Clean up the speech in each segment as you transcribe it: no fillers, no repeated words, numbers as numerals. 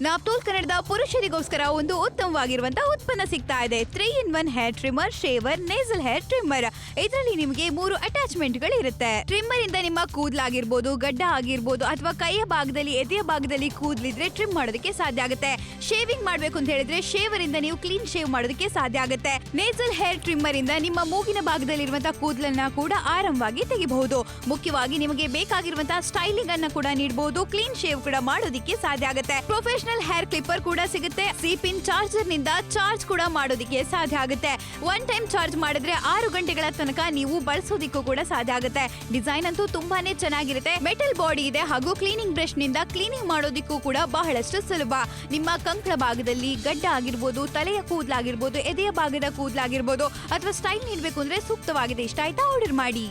ನಾಪ್ತೋಲ್ ಕನ್ನಡದ ಪುರುಷರಿಗೋಸ್ಕರ ಒಂದು ಉತ್ತಮವಾಗಿರುವಂತಹ ಉತ್ಪನ್ನ ಸಿಗ್ತಾ ಇದೆ. 3-in-1 hair trimmer, shaver, nasal hair trimmer. ಇದರಲ್ಲಿ ನಿಮಗೆ 3 ಅಟ್ಯಾಚ್ಮೆಂಟ್ ಗಳು ಇರುತ್ತೆ. ಟ್ರಿಮ್ಮರ್ ಇಂದ ನಿಮ್ಮ ಕೂದಲಾಗಿರ್ಬೋದು, ಗಡ್ಡ ಆಗಿರ್ಬೋದು ಅಥವಾ ಕೈಯ ಭಾಗದಲ್ಲಿ, ಎದೆಯ ಭಾಗದಲ್ಲಿ ಕೂದಲಿದ್ರೆ ಟ್ರಿಮ್ ಮಾಡೋದಕ್ಕೆ ಸಾಧ್ಯ ಆಗುತ್ತೆ. ಶೇವಿಂಗ್ ಮಾಡ್ಬೇಕು ಅಂತ ಹೇಳಿದ್ರೆ ಶೇವರ್ ಇಂದ ನೀವು ಕ್ಲೀನ್ ಶೇವ್ ಮಾಡೋದಕ್ಕೆ ಸಾಧ್ಯ ಆಗುತ್ತೆ. ನೇಸಲ್ ಹೇರ್ ಟ್ರಿಮ್ಮರ್ ಇಂದ ನಿಮ್ಮ ಮೂಗಿನ ಭಾಗದಲ್ಲಿರುವಂತಹ ಕೂದಲನ್ನ ಕೂಡ ಆರಾಮವಾಗಿ ತೆಗಿಬಹುದು. ಮುಖ್ಯವಾಗಿ ನಿಮಗೆ ಬೇಕಾಗಿರುವಂತಹ ಸ್ಟೈಲಿಂಗ್ ಅನ್ನ ಕೂಡ ನೀಡಬಹುದು. ಕ್ಲೀನ್ ಶೇವ್ ಕೂಡ ಮಾಡೋದಕ್ಕೆ ಸಾಧ್ಯ ಆಗುತ್ತೆ. ಪ್ರೊಫೆಷನಲ್ ಹೇರ್ ಕ್ಲಿಪ್ಪರ್ ಕೂಡ ಸಿಗುತ್ತೆ. ಸಿ-ಪಿನ್ ಚಾರ್ಜರ್ ನಿಂದ ಚಾರ್ಜ್ ಕೂಡ ಮಾಡೋದಕ್ಕೆ ಸಾಧ್ಯ ಆಗುತ್ತೆ. ಒನ್ ಟೈಮ್ ಚಾರ್ಜ್ ಮಾಡಿದ್ರೆ 6 ಗಂಟೆಗಳ ತನಕ ನೀವು ಬಳಸೋದಿಕ್ಕೂ ಕೂಡ ಸಾಧ್ಯ ಆಗುತ್ತೆ. ಡಿಸೈನ್ ಅಂತೂ ತುಂಬಾನೇ ಚೆನ್ನಾಗಿರುತ್ತೆ. ಮೆಟಲ್ ಬಾಡಿ ಇದೆ ಹಾಗೂ ಕ್ಲೀನಿಂಗ್ ಬ್ರಷ್ ನಿಂದ ಕ್ಲೀನಿಂಗ್ ಮಾಡೋದಿಕ್ಕೂ ಕೂಡ ಬಹಳಷ್ಟು ಸುಲಭ. ನಿಮ್ಮ ಕಂಕಳ ಭಾಗದಲ್ಲಿ ಗಡ್ಡ ಆಗಿರ್ಬೋದು, ತಲೆಯ ಕೂದಲಾಗಿರ್ಬೋದು, ಎದೆಯ ಭಾಗದ ಕೂದಲಾಗಿರ್ಬೋದು ಅಥವಾ ಸ್ಟೈಲ್ ನೀಡಬೇಕು ಅಂದ್ರೆ ಸೂಕ್ತವಾಗಿದೆ. ಇಷ್ಟ ಆಯ್ತಾ? ಆರ್ಡರ್ ಮಾಡಿ.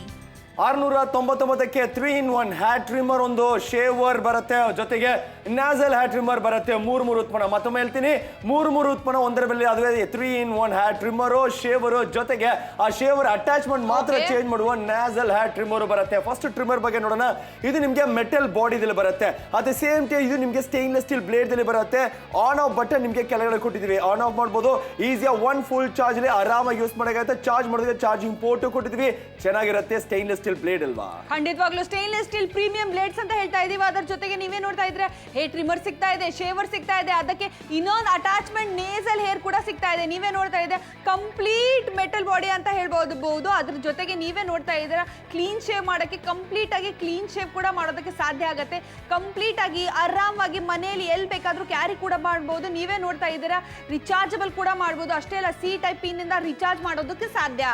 699ಕ್ಕೆ 3-in-1 ಹೇರ್ ಟ್ರಿಮ್ಮರ್, ಒಂದು ಶೇವರ್ ಬರುತ್ತೆ, ಜೊತೆಗೆ ನ್ಯಾಸಲ್ ಹೇರ್ ಟ್ರಿಮ್ಮರ್ ಬರುತ್ತೆ. 3 ಉತ್ಪನ್ನ. ಮತ್ತೊಮ್ಮೆ ಹೇಳ್ತೀನಿ, 3 ಉತ್ಪನ್ನ ಒಂದರ ಬೆಲೆ. ಅದುವೇ 3-in-1 ಹೇರ್ ಟ್ರಿಮ್ಮರು, ಶೇವರು, ಜೊತೆಗೆ ಆ ಶೇವರ್ ಅಟ್ಯಾಚ್ಮೆಂಟ್ ಮಾತ್ರ ಚೇಂಜ್ ಮಾಡುವ ನ್ಯಾಸಲ್ ಹೇರ್ ಟ್ರಿಮ್ಮರ್ ಬರುತ್ತೆ. ಫಸ್ಟ್ ಟ್ರಿಮ್ಮರ್ ಬಗ್ಗೆ ನೋಡೋಣ. ಇದು ನಿಮಗೆ ಮೆಟಲ್ ಬಾಡಿದಲ್ಲಿ ಬರುತ್ತೆ. ಅಟ್ ದ ಸೇಮ್ ಟೈಮ್ ಇದು ನಿಮಗೆ ಸ್ಟೇನ್ಲೆಸ್ ಸ್ಟೀಲ್ ಬ್ಲೇಡ್ ದಲ್ಲಿ ಬರುತ್ತೆ. ಆನ್ ಆಫ್ ಬಟನ್ ನಿಮಗೆ ಕೆಳಗಡೆ ಕೊಟ್ಟಿದ್ದೀವಿ. ಆನ್ ಆಫ್ ಮಾಡಬಹುದು ಈಸಿಯಾಗಿ. 1 ಫುಲ್ ಚಾರ್ಜ್ ಅಲ್ಲಿ ಆರಾಮಾಗಿ ಯೂಸ್ ಮಾಡೋಕ್ಕಾಗುತ್ತೆ. ಚಾರ್ಜ್ ಮಾಡೋದಕ್ಕೆ ಚಾರ್ಜಿಂಗ್ ಪೋರ್ಟ್ ಕೊಟ್ಟಿದ್ದೀವಿ. ಚೆನ್ನಾಗಿರುತ್ತೆ. ಸ್ಟೇನ್ಲೆಸ್ ಸ್ಟೀಲ್ ಬ್ಲೇಡ್ ಅಲ್ವಾ? ಖಂಡಿತವಾಗ್ಲೂ ಸ್ಟೇನ್ಲೆಸ್ ಸ್ಟೀಲ್ ಪ್ರೀಮಿಯಂ ಬ್ಲೇಡ್ಸ್ ಅಂತ ಹೇಳ್ತಾ ಇದೀವಿ. ಅದರ ಜೊತೆಗೆ ನೀವೇ ನೋಡ್ತಾ ಇದ್ರೆ ಹೇರ್ ಟ್ರಿಮ್ಮರ್ ಸಿಗ್ತಾ ಇದೆ, ಶೇವರ್ ಸಿಗ್ತಾ ಇದೆ, ಅದಕ್ಕೆ ಇನ್ನೊಂದು ಅಟ್ಯಾಚ್ಮೆಂಟ್ ನೇಸಲ್ ಹೇರ್ ಕೂಡ ಸಿಗ್ತಾ ಇದೆ. ನೀವೇ ನೋಡ್ತಾ ಇದೆ ಕಂಪ್ಲೀಟ್ ಮೆಟಲ್ ಬಾಡಿ ಅಂತ ಹೇಳ್ಬಹುದು. ಅದ್ರ ಜೊತೆಗೆ ನೀವೇ ನೋಡ್ತಾ ಇದ್ದೀರಾ ಕ್ಲೀನ್ ಶೇವ್ ಮಾಡೋಕ್ಕೆ, ಕಂಪ್ಲೀಟ್ ಆಗಿ ಕ್ಲೀನ್ ಶೇವ್ ಕೂಡ ಮಾಡೋದಕ್ಕೆ ಸಾಧ್ಯ ಆಗುತ್ತೆ. ಕಂಪ್ಲೀಟ್ ಆಗಿ ಆರಾಮಾಗಿ ಮನೆಯಲ್ಲಿ ಎಲ್ಲಿ ಬೇಕಾದ್ರೂ ಕ್ಯಾರಿ ಕೂಡ ಮಾಡಬಹುದು. ನೀವೇ ನೋಡ್ತಾ ಇದ್ದೀರಾ ರಿಚಾರ್ಜಬಲ್ ಕೂಡ ಮಾಡಬಹುದು. ಅಷ್ಟೇ ಅಲ್ಲ, ಸಿ ಟೈಪ್ ಪಿನ್ ಇಂದ ರಿಚಾರ್ಜ್ ಮಾಡೋದಕ್ಕೆ ಸಾಧ್ಯ.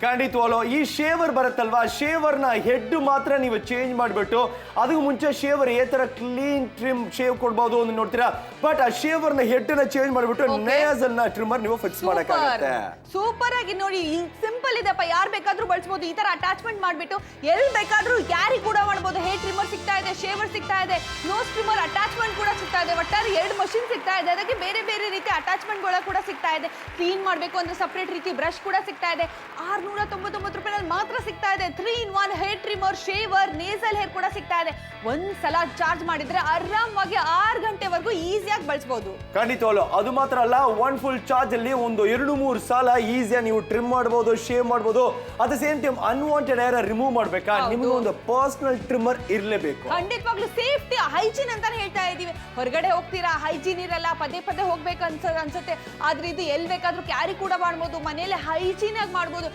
ಖಂಡಿತವಾಗ್ಲೂ ಈ ಶೇವರ್ ಬರುತ್ತಲ್ವಾ, ಶೇವರ್ ನ ಹೆಡ್ ಮಾತ್ರ ನೀವು ಚೇಂಜ್ ಮಾಡಿಬಿಟ್ಟು ಅದಕ್ಕೆ ಮುಂಚೆ ಶೇವರ್ ಈ ತರ ಕ್ಲೀನ್ ಟ್ರಿಮ್ ಶೇವ್ ಕೊಡಬಹುದು ಅಂತ ನೋಡ್ತೀರಾ. ಬಟ್ ಆ ಶೇವರ್ ನ ಹೆಡ್ ನ ಚೇಂಜ್ ಮಾಡಿಬಿಟ್ಟು ನೇಸಲ್ ನ ಟ್ರಿಮ್ಮರ್ ನೀವು ಫಿಕ್ಸ್ ಮಾಡಕ್ಕಾಗುತ್ತೆ. ಸೂಪರ್ ಆಗಿ ನೋಡಿ, ಸಿಂಪಲ್ ಇದೆಪ್ಪ, ಯಾರು ಬೇಕಾದ್ರೂ ಬಳಸಬಹುದು. ಈ ತರ ಅಟ್ಯಾಚ್ಮೆಂಟ್ ಮಾಡ್ಬಿಟ್ಟು ಎಲ್ಲಿ ಬೇಕಾದ್ರೂ ಕ್ಯಾರಿ ಕೂಡ ಮಾಡಬಹುದು. ಹೇರ್ ಟ್ರಿಮ್ಮರ್ ಸಿಗ್ತಾ ಇದೆ, ಶೇವರ್ ಸಿಗ್ತಾ ಇದೆ, ನೋಸ್ ಟ್ರಿಮ್ಮರ್ ಅಟ್ಯಾಚ್ಮೆಂಟ್ ಕೂಡ ಸಿಗ್ತಾ ಇದೆ. ಒಟ್ಟಾರೆ 2 ಮಷಿನ್ ಸಿಗ್ತಾ ಇದೆ. ಅದಕ್ಕೆ ಬೇರೆ ಬೇರೆ ರೀತಿ ಅಟ್ಯಾಚ್ಮೆಂಟ್ ಗಳು ಕೂಡ ಸಿಗ್ತಾ ಇದೆ. ಕ್ಲೀನ್ ಮಾಡಬೇಕು ಅಂದ್ರೆ ಸಪರೇಟ್ ರೀತಿ ಬ್ರಷ್ ಕೂಡ ಸಿಗ್ತಾ ಇದೆ. 699 ರೂಪಾಯಿನಲ್ಲಿ ಮಾತ್ರ ಸಿಗ್ತಾ ಇದೆ. 3-in-1 hair trimmer, shaver, nasal hair ಕೂಡ ಸಿಗ್ತಾ ಇದೆ. ಒಂದ್ಸಲ ಚಾರ್ಜ್ ಮಾಡಿದ್ರೆ ಆರಾಮವಾಗಿ 6 ಗಂಟೆವರೆಗೂ ಈಸಿಯಾಗಿ ಬಳಸಬಹುದು. ಖಂಡಿತವಾಗ್ಲು. ಅದು ಮಾತ್ರ ಅಲ್ಲ, 1 ಫುಲ್ ಚಾರ್ಜ್ ಅಲ್ಲಿ ಒಂದು 2-3 ಸಲ ಈಸಿಯಾಗಿ ನೀವು ಟ್ರಿಮ್ ಮಾಡಬಹುದು, ಶೇವ್ ಮಾಡಬಹುದು. At the same time unwanted hair remove ಮಾಡ್ಬೇಕಾ, ನಿಮ್ಗೆ ಒಂದು ಪರ್ಸನಲ್ ಟ್ರಿಮ್ಮರ್ ಇರಲೇಬೇಕು. ಖಂಡಿತವಾಗ್ಲೂ ಸೇಫ್ಟಿ, ಹೈಜೀನ್ ಅಂತಾನೆ ಹೇಳ್ತಾ ಇದೀವಿ. ಹೊರಗಡೆ ಹೋಗ್ತೀರಾ, ಹೈಜೀನ್ ಇರಲ್ಲ, ಪದೇ ಪದೇ ಹೋಗ್ಬೇಕು ಅನ್ಸುತ್ತೆ. ಆದ್ರೆ ಇದು ಎಲ್ಲಿ ಬೇಕಾದ್ರೂ ಕ್ಯಾರಿ ಕೂಡ ಮಾಡಬಹುದು. ಮನೆಯಲ್ಲೇ ಹೈಜೀನ್ ಆಗಿ ಮಾಡಬಹುದು.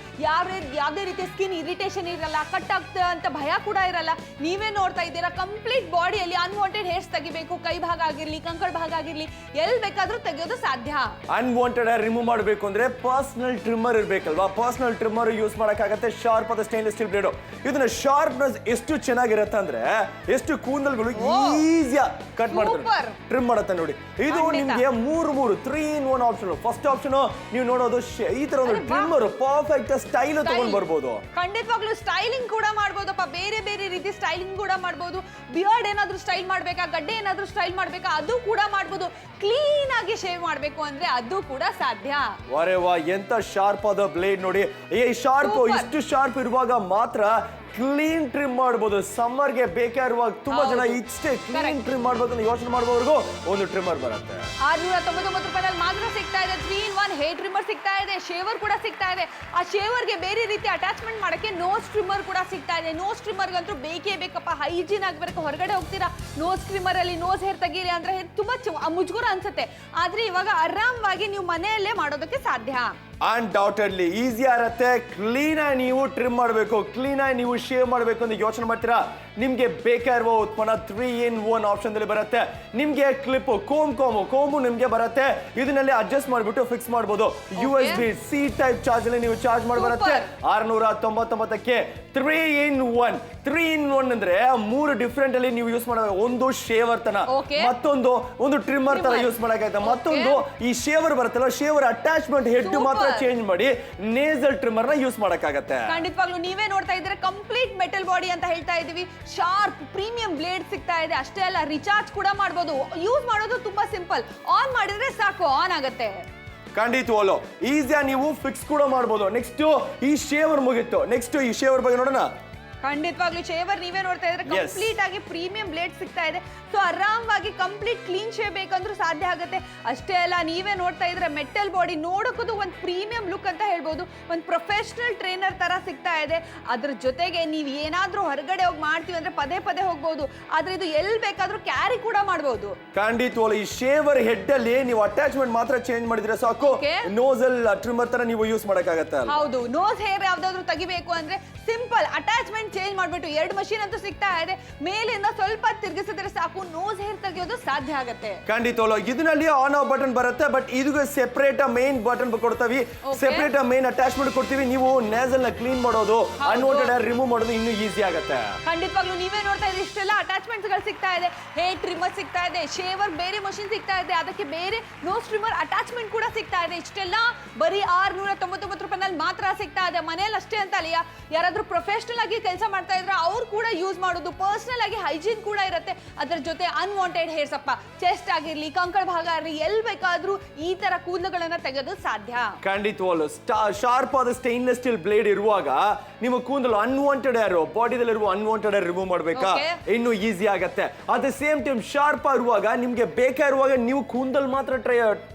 ಯಾವುದೇ ರೀತಿಯ ಸ್ಕಿನ್ ಇರಿಟೇಷನ್ ಇರಲ್ಲ, ಕಟ್ ಆಗ್ತಾ ಅಂತ ಭಯ ಕೂಡ ಇರಲ್ಲ. ನೀವೇ ನೋಡ್ತಾ ಇದ್ದೀರಾ ಕಂಪ್ಲೀಟ್ ಬಾಡಿಯಲ್ಲಿ ಅನ್ವಾಂಟೆಡ್ ಹೇರ್ಸ್ ತೆಗಿಬೇಕು, ಕೈ ಭಾಗ ಆಗಿರ್ಲಿ, ಕಂಕಳ ಭಾಗ ಆಗಿರ್ಲಿ, ಎಲ್ಲಿ ಬೇಕಾದ್ರೂ ತೆಗೆಯೋದು ಸಾಧ್ಯ. ಅನ್ವಾಂಟೆಡ್ ಹೇರ್ ರಿಮೂವ್ ಮಾಡಬೇಕು ಅಂದ್ರೆ ಪರ್ಸನಲ್ ಟ್ರಿಮ್ಮರ್ ಇರಬೇಕಲ್ವಾ? ಪರ್ಸನಲ್ ಟ್ರಿಮ್ಮರ್ ಯೂಸ್ ಮಾಡಕ್ಕಾಗತ್ತೆ. ಶಾರ್ಪ್ ಆದ ಸ್ಟೇನ್ಲೆಸ್ ಸ್ಟೀಲ್ ಬ್ಲೇಡ್. ಇದನ್ನ ಶಾರ್ಪ್ನೆಸ್ ಎಷ್ಟು ಚೆನ್ನಾಗಿರುತ್ತೆ ಅಂದ್ರೆ ಎಷ್ಟು ಕೂದಲುಗಳು ಈಸಿಯಾಗಿ ಕಟ್ ಮಾಡ್ತಾರೆ, ಟ್ರಿಮ್ ಮಾಡುತ್ತೆ ನೋಡಿ. ಇದು ನಿಮ್ಗೆ 3-3 ಆಪ್ಷನ್. ಫಸ್ಟ್ ಆಪ್ಷನ್ ನೀವು ನೋಡೋದು ಈ ತರ ಒಂದು ಟ್ರಿಮ್ಮರ್ ಪರ್ಫೆಕ್ಟ್ ಸ್ಟೈಲ್ ತಗೊಂಡ್ ಬರ್ಬೋದು. ಖಂಡಿತವಾಗ್ಲೂ ಸ್ಟೈಲಿಂಗ್ ಕೂಡ ಮಾಡ್ಬೋದಪ್ಪ. ಬೇರೆ ಬೇರೆ ರೀತಿ ಸ್ಟೈಲಿಂಗ್ ಕೂಡ ಮಾಡ್ಬೋದು. ಬಿಯರ್ಡ್ ಏನಾದ್ರೂ ಸ್ಟೈಲ್ ಮಾಡ್ಬೇಕಾ, ಗಡ್ಡೆ ಏನಾದ್ರೂ ಸ್ಟೈಲ್ ಮಾಡ್ಬೇಕಾ, ಅದು ಕೂಡ ಮಾಡ್ಬೋದು. ಕ್ಲೀನ್ ಆಗಿ ಶೇವ್ ಮಾಡ್ಬೇಕು ಅಂದ್ರೆ ಅದು ಕೂಡ ಸಾಧ್ಯ. ವರೆ ವಾ, ಎಂತ ಶಾರ್ಪ್ ಆದ ಬ್ಲೇಡ್ ನೋಡಿ. ಈ ಶಾರ್ಪ್, ಇಷ್ಟು ಶಾರ್ಪ್ ಇರುವಾಗ ಮಾತ್ರ ಕ್ಲೀನ್ ಟ್ರಿಮ್ ಮಾಡಬಹುದು. ಸಮ್ಮರ್ಗೆ ಬೇಕಾಗಿರುವಾಗ ತುಂಬಾ ಜನ ಇಷ್ಟೇ ಕ್ಲೀನ್ ಟ್ರಿಮ್ ಮಾಡ್ಬೇಕು ಅಂತ ಯೋಚನೆ ಮಾಡುವವರೆಗೂ ಒಂದು ಟ್ರಿಮ್ಮರ್ ಬರುತ್ತೆ. 699 ರೂಪಾಯಿನಲ್ಲಿ ಮಾತ್ರ ಸಿಗ್ತಾ ಇದೆ. 3-in-1 ಹೇರ್ ಟ್ರಿಮ್ಮರ್ ಸಿಗ್ತಾ ಇದೆ, ಶೇವರ್ ಕೂಡ ಸಿಗ್ತಾ ಇದೆ. ಆ ಶೇವರ್ಗೆ ಬೇರೆ ರೀತಿ ಅಟ್ಯಾಚ್ಮೆಂಟ್ ಮಾಡಕ್ಕೆ ನೋಸ್ ಟ್ರಿಮ್ಮರ್ ಕೂಡ ಸಿಗ್ತಾ ಇದೆ. ನೋಸ್ ಟ್ರಿಮ್ಮರ್ಗಂತೂ ಬೇಕೇ ಬೇಕಪ್ಪ, ಹೈಜೀನ್ ಆಗಬೇಕು. ಹೊರಗಡೆ ಹೋಗ್ತೀರಾ, ನೋಸ್ ಟ್ರಿಮ್ಮರ್ ಅಲ್ಲಿ ನೋಸ್ ಹೇರ್ ತೆಗೀರಿ ಅಂದ್ರೆ ತುಂಬಾ ಮುಜುಗರ ಅನ್ಸುತ್ತೆ. ಆದ್ರೆ ಇವಾಗ ಆರಾಮವಾಗಿ ನೀವು ಮನೆಯಲ್ಲೇ ಮಾಡೋದಕ್ಕೆ ಸಾಧ್ಯ. ಅನ್ಡೌಟೆಡ್ಲಿ ಈಸಿ ಇರುತ್ತೆ. ಕ್ಲೀನ್ ಆಗಿ ನೀವು ಟ್ರಿಮ್ ಮಾಡಬೇಕು, ಕ್ಲೀನ್ ಆಗಿ ನೀವು ಶೇವ್ ಮಾಡಬೇಕು ಅಂತ ಯೋಚನೆ ಮಾಡ್ತೀರಾ, ನಿಮ್ಗೆ ಬೇಕಾಗಿರುವ ಉತ್ಪನ್ನ 3-in-1 ಆಪ್ಷನ್ ದಲ್ಲಿ ಬರುತ್ತೆ. ನಿಮ್ಗೆ ಕ್ಲಿಪ್, ಕೋಮು ನಿಮ್ಗೆ ಬರುತ್ತೆ. ಇದನ್ನಲ್ಲಿ ಅಡ್ಜಸ್ಟ್ ಮಾಡ್ಬಿಟ್ಟು ಫಿಕ್ಸ್ ಮಾಡಬಹುದು. USB C ಟೈಪ್ ಚಾರ್ಜ್ ಅಲ್ಲಿ ನೀವು ಚಾರ್ಜ್ ಮಾಡಿ ಬರುತ್ತೆ. 699ಕ್ಕೆ 3-in-1 ಅಂದ್ರೆ 3 ಡಿಫ್ರೆಂಟ್ ಅಲ್ಲಿ ನೀವು ಯೂಸ್ ಮಾಡಬೇಕು. ಒಂದು ಶೇವರ್ ತರ, ಮತ್ತೊಂದು ಒಂದು ಟ್ರಿಮ್ಮರ್ ತರ ಯೂಸ್ ಮಾಡಕ್ಕಾಗುತ್ತೆ, ಮತ್ತೊಂದು ಈ ಶೇವರ್ ಬರುತ್ತಲ್ಲ, ಶೇವರ್ ಅಟ್ಯಾಚ್ಮೆಂಟ್ ಹೆಡ್ ಮಾತ್ರ ಚೇಂಜ್ ಮಾಡಿ ನೇಸಲ್ ಟ್ರಿಮ್ಮರ್ ನ ಯೂಸ್ ಮಾಡಕ್ಕಾಗತ್ತೆ. ಖಂಡಿತವಾಗ್ಲೂ ನೀವೇ ನೋಡ್ತಾ ಇದ್ರೆ ಕಂಪ್ಲೀಟ್ ಮೆಟಲ್ ಬಾಡಿ ಅಂತ ಹೇಳ್ತಾ ಇದೀವಿ. ಶಾರ್ಪ್ ಪ್ರೀಮಿಯಂ ಬ್ಲೇಡ್ ಸಿಗ್ತಾ ಇದೆ. ಅಷ್ಟೇ ಅಲ್ಲ, ರಿಚಾರ್ಜ್ ಕೂಡ ಮಾಡಬಹುದು. ಯೂಸ್ ಮಾಡೋದು ತುಂಬಾ ಸಿಂಪಲ್. ಆನ್ ಮಾಡಿದ್ರೆ ಸಾಕು, ಆನ್ ಆಗುತ್ತೆ. ಖಂಡಿತವಾಗ್ಲೂ ಈಸಿಯಾಗಿ ನೀವು ಫಿಕ್ಸ್ ಕೂಡ ಮಾಡಬಹುದು. ನೆಕ್ಸ್ಟ್ ಈ ಶೇವರ್ ಮುಗಿತ್ತು. ನೆಕ್ಸ್ಟ್ ಈ ಶೇವರ್ ಬಗ್ಗೆ ನೋಡೋಣ. ಖಂಡಿತವಾಗ್ಲೂ ಶೇವರ್ ನೀವೇ ನೋಡ್ತಾ ಇದ್ರೆ ಕಂಪ್ಲೀಟ್ ಆಗಿ ಪ್ರೀಮಿಯಂ ಬ್ಲೇಡ್ ಸಿಗ್ತಾ ಇದೆ. ಸೊ ಆರಾಮವಾಗಿ ಕಂಪ್ಲೀಟ್ ಕ್ಲೀನ್ ಶೇವ್ ಬೇಕಂದ್ರೂ ಸಾಧ್ಯ ಆಗುತ್ತೆ. ಅಷ್ಟೇ ಅಲ್ಲ, ನೀವೇ ನೋಡ್ತಾ ಇದ್ರೆ ಮೆಟಲ್ ಬಾಡಿ ನೋಡೋಕ್ಕೂ ಒಂದು ಪ್ರೀಮಿಯಂ ಲುಕ್ ಅಂತ ಹೇಳ್ಬೋದು. ಒಂದು ಪ್ರೊಫೆಷನಲ್ ಟ್ರೈನರ್ ತರ ಸಿಗ್ತಾ ಇದೆ. ಅದ್ರ ಜೊತೆಗೆ ನೀವು ಏನಾದ್ರೂ ಹೊರಗಡೆ ಹೋಗಿ ಮಾಡ್ತೀವಿ ಅಂದ್ರೆ ಪದೇ ಪದೇ ಹೋಗ್ಬೋದು. ಆದ್ರೆ ಇದು ಎಲ್ಲಿ ಬೇಕಾದ್ರೂ ಕ್ಯಾರಿ ಕೂಡ ಮಾಡಬಹುದು. ಖಂಡಿತವಾಗ್ಲು ಈ ಶೇವರ್ ಹೆಡ್ ಅಲ್ಲಿ ನೀವು ಅಟ್ಯಾಚ್ಮೆಂಟ್ ಮಾತ್ರ ಚೇಂಜ್ ಮಾಡಿದ್ರೆ ಸಾಕು, ನೋಸಲ್ ಟ್ರಿಮ್ಮರ್ ತರ ನೀವು ಯೂಸ್ ಮಾಡಕ್ಕಾಗತ್ತೆ. ಹೌದು, ನೋಸ್ ಹೇರ್ ಯಾವ್ದಾದ್ರು ತೆಗಿಬೇಕು ಅಂದ್ರೆ ಸಿಂಪಲ್ ಅಟ್ಯಾಚ್ಮೆಂಟ್ ಚೇಂಜ್ ಮಾಡ್ಬಿಟ್ಟು 2 ಮಷೀನ್ ಅಂತೂ ಸಿಗ್ತಾ ಇದೆ. ಮೇಲಿಂದ ಸ್ವಲ್ಪ ತಿರುಗಿಸಿದ್ರೆ ಸಾಕು, ನೋಸ್ ಹೇರ್ ತೆಗೆಯೋದು ಸಾಧ್ಯ ಆಗುತ್ತೆ. ಖಂಡಿತವಾಗ್ಲು ಇದರಲ್ಲಿ ಆನ್ ಆಫ್ ಬಟನ್ ಬರುತ್ತೆ, ಬಟ್ ಇದಕ್ಕೆ ಸೆಪರೇಟ್ ಮೇನ್ ಬಟನ್ ಕೊಡ್ತೀವಿ, ಸೆಪರೇಟ್ ಮೇನ್ ಅಟ್ಯಾಚ್ಮೆಂಟ್ ಕೊಡ್ತೀವಿ. ನೀವು ನೇಸಲ್ ನ ಕ್ಲೀನ್ ಮಾಡೋದು, ಅನ್ವಾಂಟೆಡ್ ಹೇರ್ ರಿಮೂವ್ ಮಾಡೋದು ಇನ್ನೂ ಈಸಿ ಆಗುತ್ತೆ. ಖಂಡಿತವಾಗ್ಲೂ ನೀವೇ ನೋಡ್ತಾ ಇದ್ರೆ ಇಷ್ಟೆಲ್ಲ ಅಟ್ಯಾಚ್ಮೆಂಟ್ಸ್ ಗಳು ಸಿಗ್ತಾ ಇದೆ. ಹೇರ್ ಟ್ರಿಮ್ಮರ್ ಸಿಗ್ತಾ ಇದೆ, ಶೇವರ್ ಬೇರೆ ಮಷೀನ್ ಸಿಗ್ತಾ ಇದೆ, ಅದಕ್ಕೆ ಬೇರೆ ನೋಸ್ ಟ್ರಿಮ್ಮರ್ ಅಟ್ಯಾಚ್ಮೆಂಟ್ ಕೂಡ ಸಿಗ್ತಾ ಇದೆ. ಇಷ್ಟೆಲ್ಲ ಬರೀ 699 ರೂಪಾಯಿನಲ್ಲಿ ಮಾತ್ರ ಸಿಗ್ತಾ ಇದೆ. ಮನೇಲಿ ಅಷ್ಟೇ ಅಂತ ಅಲ್ಲ, ಯಾರಾದ್ರೂ ಪ್ರೊಫೆಷನಲ್ ಆಗಿ ಕೆಲಸ ಮಾಡ್ತಾ ಇದ್ರೆ ಅವ್ರು ಕೂಡ ಯೂಸ್ ಮಾಡೋದು. ಪರ್ಸನಲ್ ಆಗಿ ಹೈಜೀನ್ ಕೂಡ ಇರುತ್ತೆ. ಅದರ ಜೊತೆ ಅನ್ವಾಂಟೆಡ್ ಹೇರ್ಸ್ ಅಪ್ಪ ಚೆಸ್ಟ್ ಆಗಿರ್ಲಿ, ಕಂಕಳ ಭಾಗ ಆಗಿರ್ಲಿ, ಎಲ್ಲಿ ಬೇಕಾದ್ರೂ ಈ ತರ ಕೂದಲುಗಳನ್ನ ತೆಗೆಯೋದು ಸಾಧ್ಯ. ಖಂಡಿತವಾಗ್ಲು ಶಾರ್ಪ್ ಆದ ಸ್ಟೈನ್ಲೆಸ್ ಸ್ಟೀಲ್ ಬ್ಲೇಡ್ ಇರುವಾಗ ನಿಮ್ಮ ಕೂದಲು ಅನ್ವಾಂಟೆಡ್ ಹೇರ್, ಬಾಡಿದಲ್ಲಿರುವ ಅನ್ವಾಂಟೆಡ್ ಹೇರ್ ರಿಮೂವ್ ಮಾಡ್ಬೇಕಾ ಇನ್ನು ಈಸಿ ಆಗತ್ತೆ. At the same time sharp ಆಗಿರುವಾಗ ನಿಮ್ಗೆ ಬೇಕಾಗಿರುವಾಗ ನೀವು ಕೂದಲ್ ಮಾತ್ರ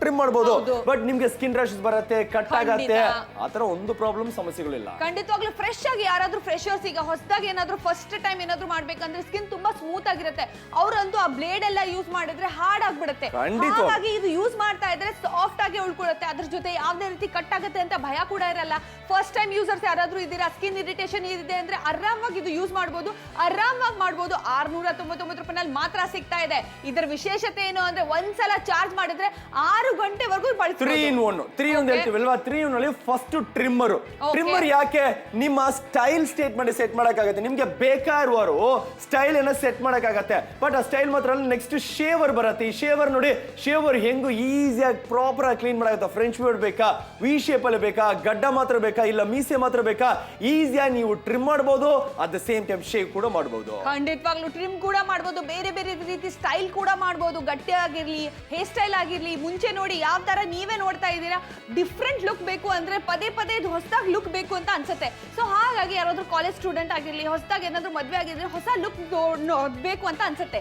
ಟ್ರಿಮ್ ಮಾಡಬಹುದು. ಬಟ್ ನಿಮ್ಗೆ ಸ್ಕಿನ್ ರ್ಯಾಶಸ್ ಬರುತ್ತೆ, ಕಟ್ ಆಗತ್ತೆ, ಆತರ ಒಂದು ಪ್ರಾಬ್ಲಮ್ ಸಮಸ್ಯೆಗಳಿಲ್ಲ. ಖಂಡಿತವಾಗ್ಲೂ ಫ್ರೆಶ್ ಆಗಿ ಯಾರಾದ್ರೂ ಫ್ರೆಶರ್ಸ್ ಈಗ ಹೊಸದಾಗಿ ಏನಾದ್ರೂ ಫಸ್ಟ್ ಟೈಮ್ ಏನಾದ್ರೂ ಮಾಡ್ಬೇಕಂದ್ರೆ ಸ್ಕಿನ್ ತುಂಬಾ ಸ್ಮೂತ್ ಆಗಿರುತ್ತೆ. ಅವ್ರಂತೂ ಆ ಬ್ಲೇಡ್ ಎಲ್ಲ ಯೂಸ್ ಮಾಡಿದ್ರೆ ಹಾರ್ಡ್ ಆಗ್ಬಿಡುತ್ತೆ. ಹಾಗಾಗಿ ಇದು ಯೂಸ್ ಮಾಡ್ತಾ ಇದ್ರೆ ಸಾಫ್ಟ್ ಆಗಿ ಉಳ್ಕೊಳ್ಳುತ್ತೆ. ಅದ್ರ ಜೊತೆ ಯಾವ್ದೇ ರೀತಿ ಕಟ್ ಆಗುತ್ತೆ ಅಂತ ಭಯ ಕೂಡ ಇರಲ್ಲ. ಫಸ್ಟ್ ಟೈಮ್ ಯೂಸರ್ಸ್ ಯಾರಾದ್ರೂ ಇದ್ದೀರಾ, ಸ್ಕಿನ್ ಇರಿಟೇಷನ್ ಇದೆ ಅಂದ್ರೆ ಆರಾಮಾಗಿ ಇದು ಯೂಸ್ ಮಾಡಬಹುದು, ಆರಾಮಾಗಿ ಮಾಡಬಹುದು. 699 ರೂಪಾಯಿನಲ್ಲಿ ಮಾತ್ರ ಸಿಗ್ತಾ ಇದೆ. ಇದರ ವಿಶೇಷತೆ ಏನು ಅಂದ್ರೆ ಒಂದ್ಸಲ ಚಾರ್ಜ್ ಮಾಡಿದ್ರೆ 6 ಗಂಟೆವರೆಗೂ ಬಳಸಬಹುದು. 3 in 1 ಹೇಳ್ತೀವಲ್ವಾ, 3 in 1 first trimmer. Trimmer ಯಾಕೆ? ನಿಮ್ಮ ಸ್ಟೈಲ್ ಸ್ಟೇಟ್ಮೆಂಟ್ ಸೆಟ್ ಮಾಡಕ್ಕಾಗತ್ತೆ. ನಿಮ್ಗೆ ಬೇಕಾಗಿರುವರು ಸ್ಟೈಲ್ ಅನ್ನ ಸೆಟ್ ಮಾಡಕ್ಕಾಗತ್ತೆ. ಬಟ್ ಆ ಸ್ಟೈಲ್ ಮಾತ್ರ ಅಲ್ಲ, ನೆಕ್ಸ್ಟ್ ಶೇವರ್ ಬರುತ್ತೆ. ಈ ಶೇವರ್ ನೋಡಿ, ಶೇವರ್ ಹೆಂಗು ಈಸಿಯಾಗಿ ಪ್ರಾಪರ್ ಆಗಿ ಕ್ಲೀನ್ ಮಾಡಾಗುತ್ತೆ. ಫ್ರೆಂಚ್ ಬಿಯರ್ಡ್ ಬೇಕಾ, ವಿ ಶೇಪ್ ಅಲ್ಲಿ ಬೇಕಾ, ಗಡ್ಡ ಮಾತ್ರ ಬೇಕಾ, ಇಲ್ಲ ಮೀಸೆ ಮಾತ್ರ ಬೇಕಾ, ಈಸಿಯಾಗಿ ನೀವು ಟ್ರಿಮ್ ಮಾಡಬಹುದು. At the same time shave ಕೂಡ ಮಾಡಬಹುದು. ಖಂಡಿತವಾಗ್ಲೂ ಟ್ರಿಮ್ ಕೂಡ ಮಾಡಬಹುದು, ಬೇರೆ ಬೇರೆ ರೀತಿ ಸ್ಟೈಲ್ ಕೂಡ ಮಾಡಬಹುದು. ಗಟ್ಟಿ ಆಗಿರ್ಲಿ, ಹೇರ್ ಸ್ಟೈಲ್ ಆಗಿರ್ಲಿ. ಮುಂಚೆ ನೋಡಿ ಯಾವ ತರ ನೀವೇ ನೋಡ್ತಾ ಇದ್ದೀರಾ, ಡಿಫ್ರೆಂಟ್ ಲುಕ್ ಬೇಕು ಅಂದ್ರೆ ಪದೇ ಪದೇ ಇದು ಹೊಸದಾಗಿ ಲುಕ್ ಬೇಕು ಅಂತ ಅನ್ಸುತ್ತೆ. ಸೊ ಹಾಗಾಗಿ ಯಾರಾದ್ರೂ ಕಾಲೇಜ್ ಸ್ಟೂಡೆಂಟ್ ಆಗಿರ್ಲಿ, ಹೊಸದಾಗಿ ಏನಾದ್ರೂ ಮದ್ವೆ ಆಗಿದ್ರೆ ಹೊಸ ಲುಕ್ ಬೇಕು ಅಂತ ಅನ್ಸುತ್ತೆ.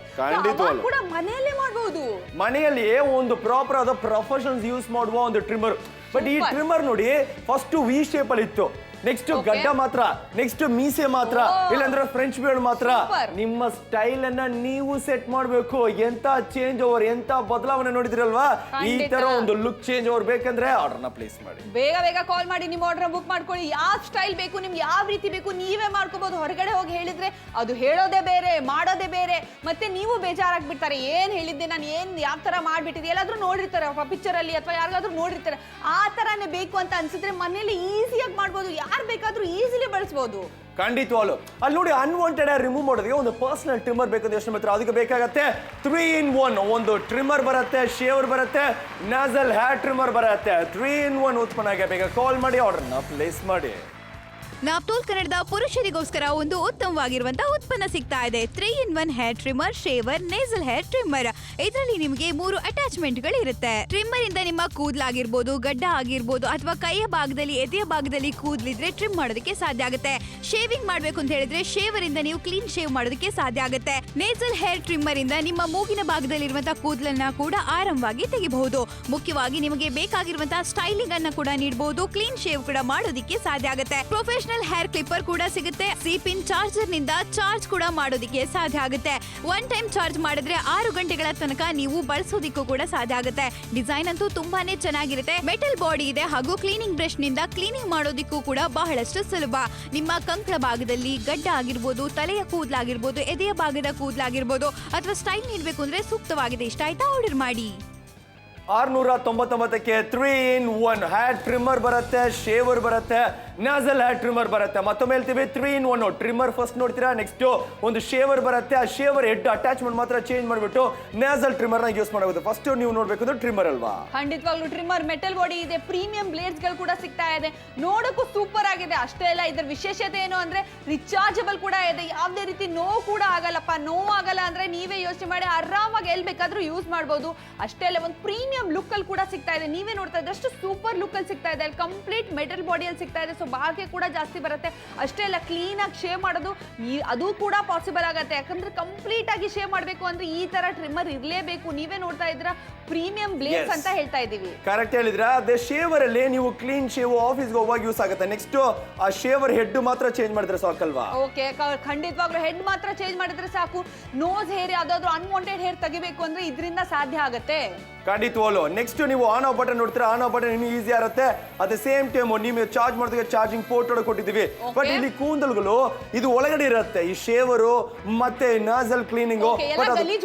ಕೂಡ ಮನೆಯಲ್ಲೇ ಮಾಡಬಹುದು. ಮನೆಯಲ್ಲಿ ಒಂದು ಪ್ರಾಪರ್ ಆದ ಪ್ರೊಫೆಷನಲ್ಸ್ ಯೂಸ್ ಮಾಡುವ ಒಂದು ಟ್ರಿಮ್ಮರ್. ಬಟ್ ಈ ಟ್ರಿಮ್ಮರ್ ನೋಡಿ, ಫಸ್ಟ್ ವಿ ಶೇಪ್ ಅಲ್ಲಿ ಇತ್ತು, ನೆಕ್ಸ್ಟ್ ಗಡ್ಡ ಮಾತ್ರ, ನೆಕ್ಸ್ಟ್ ಮೀಸೆ ಮಾತ್ರ, ಇಲ್ಲಾಂದ್ರೆ ಫ್ರೆಂಚ್ ಬಿಯರ್ಡ್ ಮಾತ್ರ. ನಿಮ್ಮ ಸ್ಟೈಲ್ ಅನ್ನ ನೀವು ಸೆಟ್ ಮಾಡಬೇಕು. ಎಂತ ಚೇಂಜ್ ಓವರ್, ಎಂತ ಬದಲಾವಣೆ ನೋಡಿದ್ರಲ್ವಾ? ಈ ತರ ಒಂದು ಲುಕ್ ಚೇಂಜ್ ಓವರ್ ಬೇಕಂದ್ರೆ ಆರ್ಡರ್ ನ ಪ್ಲೇಸ್ ಮಾಡಿ. ಬೇಗ ಬೇಗ ಕಾಲ್ ಮಾಡಿ ನಿಮ್ಮ ಆರ್ಡರ್ ಬುಕ್ ಮಾಡ್ಕೊಳ್ಳಿ. ಯಾವ ಸ್ಟೈಲ್ ಬೇಕು, ನಿಮ್ಗೆ ಯಾವ ರೀತಿ ಬೇಕು ನೀವೇ ಮಾಡ್ಕೋಬಹುದು. ಹೊರಗಡೆ ಹೋಗಿ ಹೇಳಿದ್ರೆ ಅದು ಹೇಳೋದೇ ಬೇರೆ, ಮಾಡೋದೇ ಬೇರೆ. ಮತ್ತೆ ನೀವು ಬೇಜಾರಾಗ್ಬಿಡ್ತಾರೆ, ಏನ್ ಹೇಳಿದ್ದೆ ನಾನು, ಏನ್ ಯಾವ ತರ ಮಾಡ್ಬಿಟ್ಟಿದೆ. ಎಲ್ಲಾದ್ರೂ ನೋಡಿರ್ತಾರೆ ಪಿಕ್ಚರ್ ಅಲ್ಲಿ ಅಥವಾ ಯಾರಿಗಾದ್ರೂ ನೋಡಿರ್ತಾರೆ. ಆ ತರಾನೇ ಬೇಕು ಅಂತ ಅನ್ಸಿದ್ರೆ ಮನೇಲಿ ಈಸಿಯಾಗಿ ಮಾಡ್ಬೋದು. ಯಾರು ಬೇಕಾದ್ರೂ ಈಸಿಲಿ ಬಳಸಬಹುದು. ಖಂಡಿತವಾಗ್ಲು ಅಲ್ಲಿ ನೋಡಿ, ಅನ್ವಾಂಟೆಡ್ ಹೇರ್ ರಿಮೂವ್ ಮಾಡೋದಕ್ಕೆ ಒಂದು ಪರ್ಸನಲ್ ಟ್ರಿಮ್ಮರ್ ಬೇಕಂತ ಯೋಚನೆ ಮಾಡ್ತಾರೆ. ಅದಕ್ಕೆ ಬೇಕಾಗತ್ತೆ 3 in 1 ಒಂದು ಟ್ರಿಮ್ಮರ್ ಬರುತ್ತೆ, ಶೇವರ್ ಬರುತ್ತೆ, ನಾಸಲ್ ಹೇರ್ ಟ್ರಿಮ್ಮರ್ ಬರುತ್ತೆ. 3 in 1 ಉತ್ಪನ್ನಗೆ ಬೇಗ ಕಾಲ್ ಮಾಡಿ, ಆರ್ಡರ್ನ ಪ್ಲೇಸ್ ಮಾಡಿ. ನಾಪ್ತೋಲ್ ಕನ್ನಡದ ಪುರುಷರಿಗೋಸ್ಕರ ಒಂದು ಉತ್ತಮವಾಗಿರುವಂತಹ ಉತ್ಪನ್ನ ಸಿಗ್ತಾ ಇದೆ. 3 in 1 hair trimmer, shaver, nasal hair trimmer. ಇದರಲ್ಲಿ ನಿಮಗೆ 3 ಅಟ್ಯಾಚ್ಮೆಂಟ್ಗಳು ಇರುತ್ತೆ. ಟ್ರಿಮ್ಮರ್ ಇಂದ ನಿಮ್ಮ ಕೂದಲಾಗಿರ್ಬೋದು, ಗಡ್ಡ ಆಗಿರ್ಬೋದು, ಅಥವಾ ಕೈಯ ಭಾಗದಲ್ಲಿ, ಎದೆಯ ಭಾಗದಲ್ಲಿ ಕೂದಲಿದ್ರೆ ಟ್ರಿಮ್ ಮಾಡೋದಕ್ಕೆ ಸಾಧ್ಯ ಆಗುತ್ತೆ. ಶೇವಿಂಗ್ ಮಾಡ್ಬೇಕು ಅಂತ ಹೇಳಿದ್ರೆ ಶೇವರ್ ಇಂದ ನೀವು ಕ್ಲೀನ್ ಶೇವ್ ಮಾಡೋದಕ್ಕೆ ಸಾಧ್ಯ ಆಗುತ್ತೆ. ನೇಸಲ್ ಹೇರ್ ಟ್ರಿಮ್ಮರ್ ಇಂದ ನಿಮ್ಮ ಮೂಗಿನ ಭಾಗದಲ್ಲಿರುವಂತಹ ಕೂದಲನ್ನ ಕೂಡ ಆರಾಮವಾಗಿ ತೆಗಿಬಹುದು. ಮುಖ್ಯವಾಗಿ ನಿಮಗೆ ಬೇಕಾಗಿರುವಂತಹ ಸ್ಟೈಲಿಂಗ್ ಅನ್ನ ಕೂಡ ನೀಡಬಹುದು. ಕ್ಲೀನ್ ಶೇವ್ ಕೂಡ ಮಾಡೋದಕ್ಕೆ ಸಾಧ್ಯ ಆಗುತ್ತೆ. ಪ್ರೊಫೆಷನಲ್ ಹೇರ್ ಕ್ಲಿಪ್ಪರ್ ಕೂಡ ಸಿಗುತ್ತೆ. ಸಿಪಿನ್ ಚಾರ್ಜರ್ ನಿಂದ ಚಾರ್ಜ್ ಕೂಡ ಮಾಡೋದಕ್ಕೆ ಸಾಧ್ಯ ಆಗುತ್ತೆ. 1 ಟೈಮ್ ಚಾರ್ಜ್ ಮಾಡಿದ್ರೆ 6 ಗಂಟೆಗಳ ತನಕ ನೀವು ಬಳಸೋದಿಕ್ಕೂ ಕೂಡ ಸಾಧ್ಯ ಆಗುತ್ತೆ. ಡಿಸೈನ್ ಅಂತೂ ತುಂಬಾನೇ ಚೆನ್ನಾಗಿರುತ್ತೆ. ಮೆಟಲ್ ಬಾಡಿ ಇದೆ ಹಾಗೂ ಕ್ಲೀನಿಂಗ್ ಬ್ರಷ್ ನಿಂದ ಕ್ಲೀನಿಂಗ್ ಮಾಡೋದಿಕ್ಕೂ ಕೂಡ ಬಹಳಷ್ಟು ಸುಲಭ. ನಿಮ್ಮ ಕಂಕಳ ಭಾಗದಲ್ಲಿ ಗಡ್ಡ ಆಗಿರ್ಬೋದು, ತಲೆಯ ಕೂದಲಾಗಿರ್ಬೋದು, ಎದೆಯ ಭಾಗದ ಕೂದಲಾಗಿರ್ಬೋದು, ಅಥವಾ ಸ್ಟೈಲ್ ನೀಡಬೇಕು ಅಂದ್ರೆ ಸೂಕ್ತವಾಗಿದೆ. ಇಷ್ಟ ಆಯ್ತಾ? ಆರ್ಡರ್ ಮಾಡಿ. 699ಕ್ಕೆ 3 in 1 ಹೇರ್ ಟ್ರಿಮ್ಮರ್ ಬರುತ್ತೆ, ಶೇವರ್ ಬರುತ್ತೆ, ನಾಸಲ್ ಹೇರ್ ಟ್ರಿಮ್ಮರ್ ಬರುತ್ತೆ. ಮತ್ತೊಮ್ಮೆ ಹೇಳ್ತೀವಿ 3 in 1 ಟ್ರಿಮ್ಮರ್ ಫಸ್ಟ್ ನೋಡ್ತೀರಾ, ನೆಕ್ಸ್ಟ್ ಒಂದು ಶೇವರ್ ಬರುತ್ತೆ. ಆ ಶೇವರ್ ಹೆಡ್ ಅಟ್ಯಾಚ್ಮೆಂಟ್ ಮಾತ್ರ ಚೇಂಜ್ ಮಾಡಿಬಿಟ್ಟು ನಾಸಲ್ ಟ್ರಿಮ್ಮರ್ ನ ಯೂಸ್ ಮಾಡಬಹುದು. ಫಸ್ಟ್ ನೀವು ನೋಡ್ಬೇಕು ಟ್ರಿಮ್ಮರ್ ಅಲ್ವಾ? ಖಂಡಿತವಾಗ್ಲೂ ಟ್ರಿಮ್ಮರ್ ಮೆಟಲ್ ಬಾಡಿ ಇದೆ, ಪ್ರೀಮಿಯಂ ಬ್ಲೇಡ್ಸ್ ಗಳು ಕೂಡ ಸಿಗ್ತಾ ಇದೆ. ನೋಡಕ್ಕೂ ಸೂಪರ್ ಆಗಿದೆ. ಅಷ್ಟೇ ಅಲ್ಲ, ಇದರ ವಿಶೇಷತೆ ಏನು ಅಂದ್ರೆ ರಿಚಾರ್ಜಬಲ್ ಕೂಡ ಇದೆ. ಯಾವುದೇ ರೀತಿ ನೋವು ಕೂಡ ಆಗಲ್ಲಪ್ಪ. ನೋವು ಆಗಲ್ಲ ಅಂದ್ರೆ ನೀವೇ ಯೋಚನೆ ಮಾಡಿ ಆರಾಮಾಗಿ ಎಲ್ಲಿ ಬೇಕಾದ್ರೂ ಯೂಸ್ ಮಾಡಬಹುದು. ಅಷ್ಟೇ ಅಲ್ಲ, ಒಂದು ಪ್ರೀಮಿಯಂ ಲುಕ್ ಅಲ್ಲಿ ಕೂಡ ಸಿಗ್ತಾ ಇದೆ. ನೀವೇ ನೋಡ್ತಾ ಇದ್ದಷ್ಟು ಸೂಪರ್ ಲುಕ್ ಅಲ್ಲಿ ಸಿಗ್ತಾ ಇದೆ. ಕಂಪ್ಲೀಟ್ ಮೆಟಲ್ ಬಾಡಿ ಅಲ್ಲಿ ಸಿಗ್ತಾ ಇದೆ. ಸೊ ಸೊ ಬಾಳ್ಕೆ ಕೂಡ ಜಾಸ್ತಿ ಬರುತ್ತೆ. ಅಷ್ಟೇ ಅಲ್ಲ, ಕ್ಲೀನಾಗಿ ಶೇವ್ ಮಾಡೋದು ಅದು ಕೂಡ ಪಾಸಿಬಲ್ ಆಗುತ್ತೆ. ಯಾಕಂದ್ರೆ ಕಂಪ್ಲೀಟ್ ಆಗಿ ಶೇವ್ ಮಾಡಬೇಕು ಅಂದ್ರೆ ಈ ತರ ಟ್ರಿಮ್ಮರ್ ಇರಲೇಬೇಕು. ನೀವೇ ನೋಡ್ತಾ ಇದ್ರ ಪ್ರೀಮಿಯಂ ಬ್ಲೇಡ್ಸ್ ಅಂತ ಹೇಳ್ತಾ ಇದೀವಿ. ಕರೆಕ್ಟ್ ಹೇಳಿದ್ರೆ ಅದೇ ಶೇವರ್ ಅಲ್ಲಿ ನೀವು ಕ್ಲೀನ್ ಶೇವ್ ಆಫೀಸ್ಗೆ ಹೋಗುವಾಗ ಯೂಸ್ ಆಗುತ್ತೆ. ನೆಕ್ಸ್ಟ್ ಆ ಶೇವರ್ ಹೆಡ್ ಮಾತ್ರ ಚೇಂಜ್ ಮಾಡಿದ್ರೆ ಸಾಕಲ್ವಾ? ಓಕೆ, ಖಂಡಿತವಾಗ್ಲೂ ಹೆಡ್ ಮಾತ್ರ ಚೇಂಜ್ ಮಾಡಿದ್ರೆ ಸಾಕು. ನೋಸ್ ಹೇರ್ ಯಾವ್ದಾದ್ರು ಅನ್ವಾಂಟೆಡ್ ಹೇರ್ ತೆಗಿಬೇಕು ಅಂದ್ರೆ ಇದರಿಂದ ಸಾಧ್ಯ ಆಗುತ್ತೆ. ಖಂಡಿತವಾಗ್ಲು. ನೆಕ್ಸ್ಟ್ ನೀವು ಆನ್ ಆಫ್ ಬಟನ್ ನೋಡ್ತೀರಾ, ಆನ್ ಆಫ್ ಬಟನ್ ಇನ್ನೂ ಈಸಿ ಇರುತ್ತೆ. ಅಟ್ ದ ಸೇಮ್ ಟೈಮ್ ನೀವು ಚಾರ್ಜ್ ಮಾಡೋದಕ್ಕೆ ಚಾರ್ಜಿಂಗ್ ಪೋರ್ಟ್ ಕೊಟ್ಟಿದ್ದೀವಿ. ಬಟ್ ಇಲ್ಲಿ ಕೂದಲುಗಳು ಇದು ಒಳಗಡೆ ಇರುತ್ತೆ, ಈ ಶೇವರು ಮತ್ತೆ ನಾಸಲ್ ಕ್ಲೀನಿಂಗ್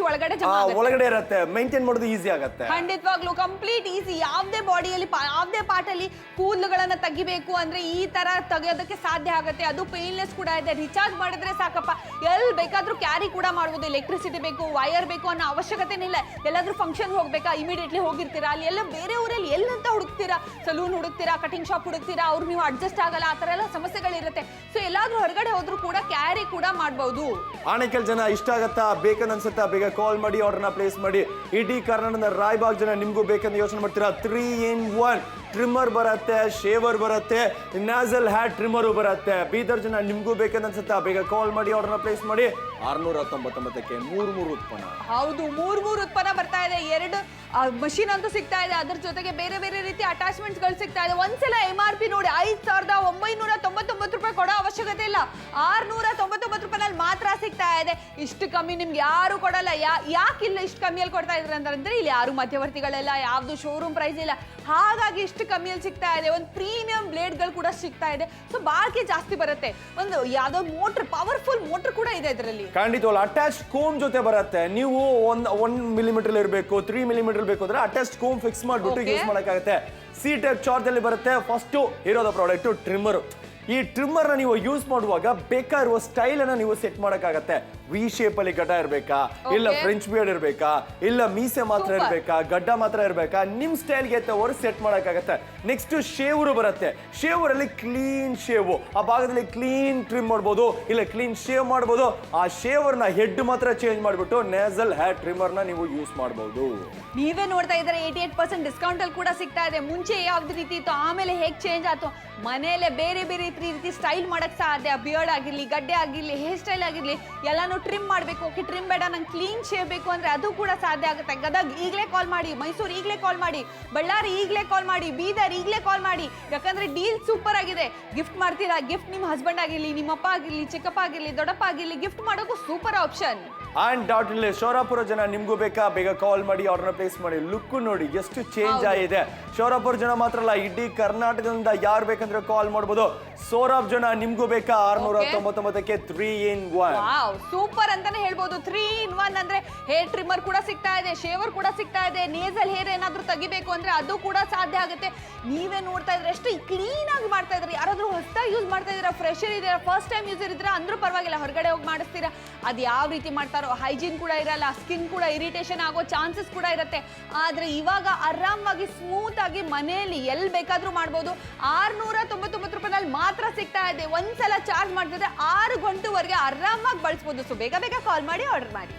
ಒಳಗಡೆ ಇರುತ್ತೆ. ಮೇಂಟೈನ್ ಮಾಡೋದು ಈಸಿ ಆಗುತ್ತೆ. ಖಂಡಿತವಾಗ್ಲೂ ಕಂಪ್ಲೀಟ್ ಈಸಿ. ಯಾವ್ದೇ ಬಾಡಿಯಲ್ಲಿ ಯಾವ್ದೇ ಪಾರ್ಟ್ ಅಲ್ಲಿ ಕೂದಲುಗಳನ್ನ ತೆಗಿಬೇಕು ಅಂದ್ರೆ ಈ ತರ ತೆಗೆಯೋದಕ್ಕೆ ಸಾಧ್ಯ ಆಗುತ್ತೆ. ಅದು ಪೇನ್ಲೆಸ್ ಕೂಡ ಇದೆ. ರಿಚಾರ್ಜ್ ಮಾಡಿದ್ರೆ ಸಾಕಪ್ಪ, ಎಲ್ಲಿ ಬೇಕಾದ್ರೂ ಕ್ಯಾರಿ ಕೂಡ ಮಾಡ್ಬೋದು. ಎಲೆಕ್ಟ್ರಿಸಿಟಿ ಬೇಕು, ವೈರ್ ಬೇಕು ಅನ್ನೋ ಅವಶ್ಯಕತೆನೇ ಇಲ್ಲ. ಎಲ್ಲಾದ್ರೂ ಫಂಕ್ಷನ್ ಹೋಗ್ಬೇಕಾ, ಇಮಿಡಿಯೇಟ್ಲಿ ಹೋಗಿರ್ತೀರಾ, ಅಲ್ಲಿ ಎಲ್ಲ ಬೇರೆ ಊರಲ್ಲಿ ಎಲ್ಲಂತ ಹುಡುಕ್ತೀರಾ, ಸಲೂನ್ ಹುಡುಕ್ತೀರಾ, ಕಟಿಂಗ್ ಶಾಪ್ ಹುಡುಕ್ತೀರಾ, ಅವ್ರು ನೀವು ಅಡ್ಜಸ್ಟ್ ಆಗಲ್ಲ, ಆ ತರ ಎಲ್ಲ ಸಮಸ್ಯೆಗಳಿರುತ್ತೆ. ಸೊ ಎಲ್ಲಾದ್ರೂ ಹೊರಗಡೆ ಹೋದ್ರೂ ಕೂಡ ಕ್ಯಾರಿ ಕೂಡ ಮಾಡಬಹುದು. ಆನೇಕಲ್ ಜನ ಇಷ್ಟ ಆಗತ್ತಾ, ಬೇಕಂತ ಅನ್ಸುತ್ತಾ, ಬೇಗ ಕಾಲ್ ಮಾಡಿ ಆರ್ಡರ್ನ ಪ್ಲೇಸ್ ಮಾಡಿ. ಇಡೀ ಕರ್ನಾಟಕದ ರಾಯಬಾಗ್ ಜನ ನಿಮ್ಗೂ ಬೇಕಂತ ಯೋಚನೆ ಮಾಡ್ತೀರಾ, 3-in-1 ಟ್ರಿಮ್ಮರ್ ಬರುತ್ತೆ, ಶೇವರ್ ಬರುತ್ತೆ, ನಾಸಲ್ ಹ್ಯಾರ್ ಟ್ರಿಮ್ಮರು ಬರುತ್ತೆ. ಬೀದರ್ ಜನ ನಿಮ್ಗೂ ಬೇಕಂತ ಅನ್ಸುತ್ತಾ, ಬೇಗ ಕಾಲ್ ಮಾಡಿ ಆರ್ಡರ್ನ ಪ್ಲೇಸ್ ಮಾಡಿ. 699ಕ್ಕೆ 3 ಉತ್ಪನ್ನ. ಹೌದು, 3 ಉತ್ಪನ್ನ ಬರ್ತಾ ಇದೆ. 2 ಮಷೀನ್ ಅಂತೂ ಸಿಗ್ತಾ ಇದೆ, ಅದ್ರ ಜೊತೆಗೆ ಬೇರೆ ಬೇರೆ ರೀತಿ ಅಟ್ಯಾಚ್ಮೆಂಟ್ಸ್ ಗಳು ಸಿಗ್ತಾ ಇದೆ. ಒಂದ್ಸಲ MRP ನೋಡಿ, 5,999 ರೂಪಾಯಿ ಕೊಡೋ ಅವಶ್ಯಕತೆ ಇಲ್ಲ. 699 ರೂಪಾಯಿನಲ್ಲಿ ಮಾತ್ರ ಸಿಗ್ತಾ ಇದೆ. ಇಷ್ಟು ಕಮ್ಮಿ ನಿಮ್ಗೆ ಯಾರು ಕೊಡಲ್ಲ. ಯಾಕಿಲ್ಲ ಇಷ್ಟು ಕಮ್ಮಿಯಲ್ಲಿ ಕೊಡ್ತಾ ಇದ್ರೆ ಅಂತಂದ್ರೆ ಇಲ್ಲಿ ಯಾರು ಮಧ್ಯವರ್ತಿಗಳೆಲ್ಲ, ಯಾವ್ದು ಶೋರೂಮ್ ಪ್ರೈಸ್ ಇಲ್ಲ, ಹಾಗಾಗಿ ಇಷ್ಟು ಕಮ್ಮಿಯಲ್ಲಿ ಸಿಗ್ತಾ ಇದೆ. ಒಂದು ಪ್ರೀಮಿಯಂ ಬ್ಲೇಡ್ ಗಳು ಕೂಡ ಸಿಗ್ತಾ ಇದೆ. ಸೊ ಬಾಳ್ಕೆ ಜಾಸ್ತಿ ಬರುತ್ತೆ. ಒಂದು ಯಾವ್ದೋ ಮೋಟರ್, ಪವರ್ಫುಲ್ ಮೋಟರ್ ಕೂಡ ಇದೆ ಇದರಲ್ಲಿ. ಖಂಡಿತವಲ್ಲ. ಅಟ್ಯಾಚ್ ಕೋಮ್ ಜೊತೆ ಬರುತ್ತೆ. ನೀವು 1 ಮಿಲಿಮೀಟರ್ ಇರಬೇಕು, 3 ಮಿಲಿಮೀಟರ್ ಬೇಕು ಅಂದ್ರೆ ಅಟ್ಯಾಚ್ ಕೋಮ್ ಫಿಕ್ಸ್ ಮಾಡಿಬಿಟ್ಟು ಯೂಸ್ ಮಾಡಕ್ಕಾಗುತ್ತೆ. ಸಿ ಟೈಪ್ ಚಾರ್ಜ್ ಅಲ್ಲಿ ಬರುತ್ತೆ. ಫಸ್ಟ್ ಇರೋದ ಪ್ರಾಡಕ್ಟ್ ಟ್ರಿಮ್ಮರ್. ಈ ಟ್ರಿಮ್ಮರ್ ನ ನೀವು ಯೂಸ್ ಮಾಡುವಾಗ ಬೇಕಾಗಿರುವ ಸ್ಟೈಲ್ ಅನ್ನ ನೀವು ಸೆಟ್ ಮಾಡಕ್ಕಾಗತ್ತೆ. ವಿ ಶೇಪ್ ಅಲ್ಲಿ ಗಡ್ಡ ಇರ್ಬೇಕಾ, ಇಲ್ಲ ಫ್ರೆಂಚ್ ಬಿಯರ್ಡ್ ಇರ್ಬೇಕಾ, ಇಲ್ಲ ಮೀಸೆ ಮಾತ್ರ ಇರ್ಬೇಕಾ, ಗಡ್ಡ ಮಾತ್ರ ಇರ್ಬೇಕಾ, ನಿಮ್ ಸ್ಟೈಲ್ಗೆ ಅವರು ಸೆಟ್ ಮಾಡಕ್ಕಾಗತ್ತೆ. ನೆಕ್ಸ್ಟ್ ಶೇವರು ಬರುತ್ತೆ. ಶೇವರ್ ಅಲ್ಲಿ ಕ್ಲೀನ್ ಶೇವ್, ಆ ಭಾಗದಲ್ಲಿ ಕ್ಲೀನ್ ಟ್ರಿಮ್ ಮಾಡ್ಬೋದು, ಇಲ್ಲ ಕ್ಲೀನ್ ಶೇವ್ ಮಾಡ್ಬೋದು. ಆ ಶೇವರ್ ನ ಹೆಡ್ ಮಾತ್ರ ಚೇಂಜ್ ಮಾಡ್ಬಿಟ್ಟು ನೇಸಲ್ ಹೇರ್ ಟ್ರಿಮ್ಮರ್ ನ ನೀವು ಯೂಸ್ ಮಾಡಬಹುದು. ನೀವೇ ನೋಡ್ತಾ ಇದ್ದಾರೆ 88% ಡಿಸ್ಕೌಂಟ್ ಅಲ್ಲಿ ಕೂಡ ಸಿಗ್ತಾ ಇದೆ. ಮುಂಚೆ ಯಾವ್ದು ರೀತಿ ಇತ್ತು, ಆಮೇಲೆ ಹೇಗ್ ಚೇಂಜ್ ಆಯ್ತು. ಮನೇಲೆ ಬೇರೆ ಬೇರೆ ರೀತಿ ಸ್ಟೈಲ್ ಮಾಡಕ್ ಸಾಧ್ಯ. ಬಿಯರ್ಡ್ ಆಗಿರ್ಲಿ, ಗಡ್ಡೆ ಆಗಿರ್ಲಿ, ಹೇರ್ ಸ್ಟೈಲ್ ಆಗಿರ್ಲಿ, ಎಲ್ಲಾನು ಟ್ರಿಮ್ ಮಾಡ್ಬೇಕು. ಓಕೆ, ಟ್ರಿಮ್ ಬೇಡ, ನಂಗೆ ಕ್ಲೀನ್ ಶೇವ್ ಬೇಕು ಅಂದ್ರೆ ಅದು ಕೂಡ ಸಾಧ್ಯ ಆಗುತ್ತೆ. ಗದಗ್ ಈಗಲೇ ಕಾಲ್ ಮಾಡಿ, ಮೈಸೂರು ಈಗಲೇ ಕಾಲ್ ಮಾಡಿ, ಬಳ್ಳಾರಿ ಈಗಲೇ ಕಾಲ್ ಮಾಡಿ, ಬೀದರ್ ಈಗಲೇ ಕಾಲ್ ಮಾಡಿ. ಯಾಕಂದ್ರೆ ಡೀಲ್ ಸೂಪರ್ ಆಗಿದೆ. ಗಿಫ್ಟ್ ಮಾಡ್ತೀರಾ, ಗಿಫ್ಟ್ ನಿಮ್ಮ ಹಸ್ಬೆಂಡ್ ಆಗಿರ್ಲಿ, ನಿಮ್ಮ ಅಪ್ಪ ಆಗಿರ್ಲಿ, ಚಿಕ್ಕಪ್ಪ ಆಗಿರ್ಲಿ, ದೊಡ್ಡಪ್ಪ ಆಗಿರ್ಲಿ, ಗಿಫ್ಟ್ ಮಾಡೋಕ್ಕೂ ಸೂಪರ್ ಆಪ್ಷನ್. ಅಂಡ್ ಡಾಟ್ ಇಲ್ಲಿ ಶೋರಾಪುರ ಜನ ನಿಮ್ಗೂ ಬೇಕಾ, ಬೇಗ ಕಾಲ್ ಮಾಡಿ ಆರ್ಡರ್ ಪ್ಲೇಸ್ ಮಾಡಿ. ಲುಕ್ ನೋಡಿ ಎಷ್ಟು ಚೇಂಜ್ ಆಗಿದೆ. ಶೋರಾಪುರ ಜನ ಮಾತ್ರ ಅಲ್ಲ, ಇಡೀ ಕರ್ನಾಟಕದಿಂದ ಯಾರು ಬೇಕಂದ್ರೆ ಕಾಲ್ ಮಾಡಬಹುದು. ಸೋರಾಬ್ ಜನ ನಿಮ್ಗೂ ಬೇಕಾ, 699ಕ್ಕೆ 3-in-1. ಸೂಪರ್ ಅಂತಾನೆ ಹೇಳ್ಬೋದು. 3-in-1 ಅಂದ್ರೆ ಹೇರ್ ಟ್ರಿಮ್ಮರ್ ಕೂಡ ಸಿಗ್ತಾ ಇದೆ, ಶೇವರ್ ಕೂಡ ಸಿಗ್ತಾ ಇದೆ. ನೇಸಲ್ ಹೇರ್ ಏನಾದ್ರೂ ತೆಗಿಬೇಕು ಅಂದ್ರೆ ಅದು ಕೂಡ ಸಾಧ್ಯ ಆಗುತ್ತೆ. ನೀವೇ ನೋಡ್ತಾ ಇದ್ರೆ ಎಷ್ಟು ಕ್ಲೀನ್ ಆಗಿ ಮಾಡ್ತಾ ಇದ್ರಿ. ಯಾರಾದ್ರೂ ಹೊಸದಾಗಿ ಯೂಸ್ ಮಾಡ್ತಾ ಇದ್ದೀರಾ, ಫ್ರೆಶರ್ ಇದೀರಾ, ಫಸ್ಟ್ ಟೈಮ್ ಯೂಸರ್ ಇದ್ರೆ ಅಂದ್ರೂ ಪರವಾಗಿಲ್ಲ, ಹೊರಗಡೆ ಹೋಗಿ ಮಾಡಿಸ್ತೀರಾ, ಅದು ಯಾವ ರೀತಿ ಮಾಡ್ತಾರೋ ಹೈಜೀನ್ ಕೂಡ ಇರಲ್ಲ, ಸ್ಕಿನ್ ಕೂಡ ಇರಿಟೇಷನ್ ಆಗೋ ಚಾನ್ಸಸ್ ಕೂಡ ಇರುತ್ತೆ. ಆದ್ರೆ ಇವಾಗ ಆರಾಮಾಗಿ ಸ್ಮೂತ್ ಆಗಿ ಮನೆಯಲ್ಲಿ ಎಲ್ಲಿ ಬೇಕಾದ್ರೂ ಮಾಡ್ಬೋದು. 699 ರೂಪಾಯಿನಲ್ಲಿ ಮಾತ್ರ ಸಿಗ್ತಾ ಇದೆ. ಒಂದ್ಸಲ ಚಾರ್ಜ್ ಮಾಡ್ತಿದ್ರೆ 6 ಗಂಟೆವರೆಗೆ ಆರಾಮಾಗಿ ಬಳಸಬಹುದು. ಸೊ ಬೇಗ ಬೇಗ ಕಾಲ್ ಮಾಡಿ ಆರ್ಡರ್ ಮಾಡಿ.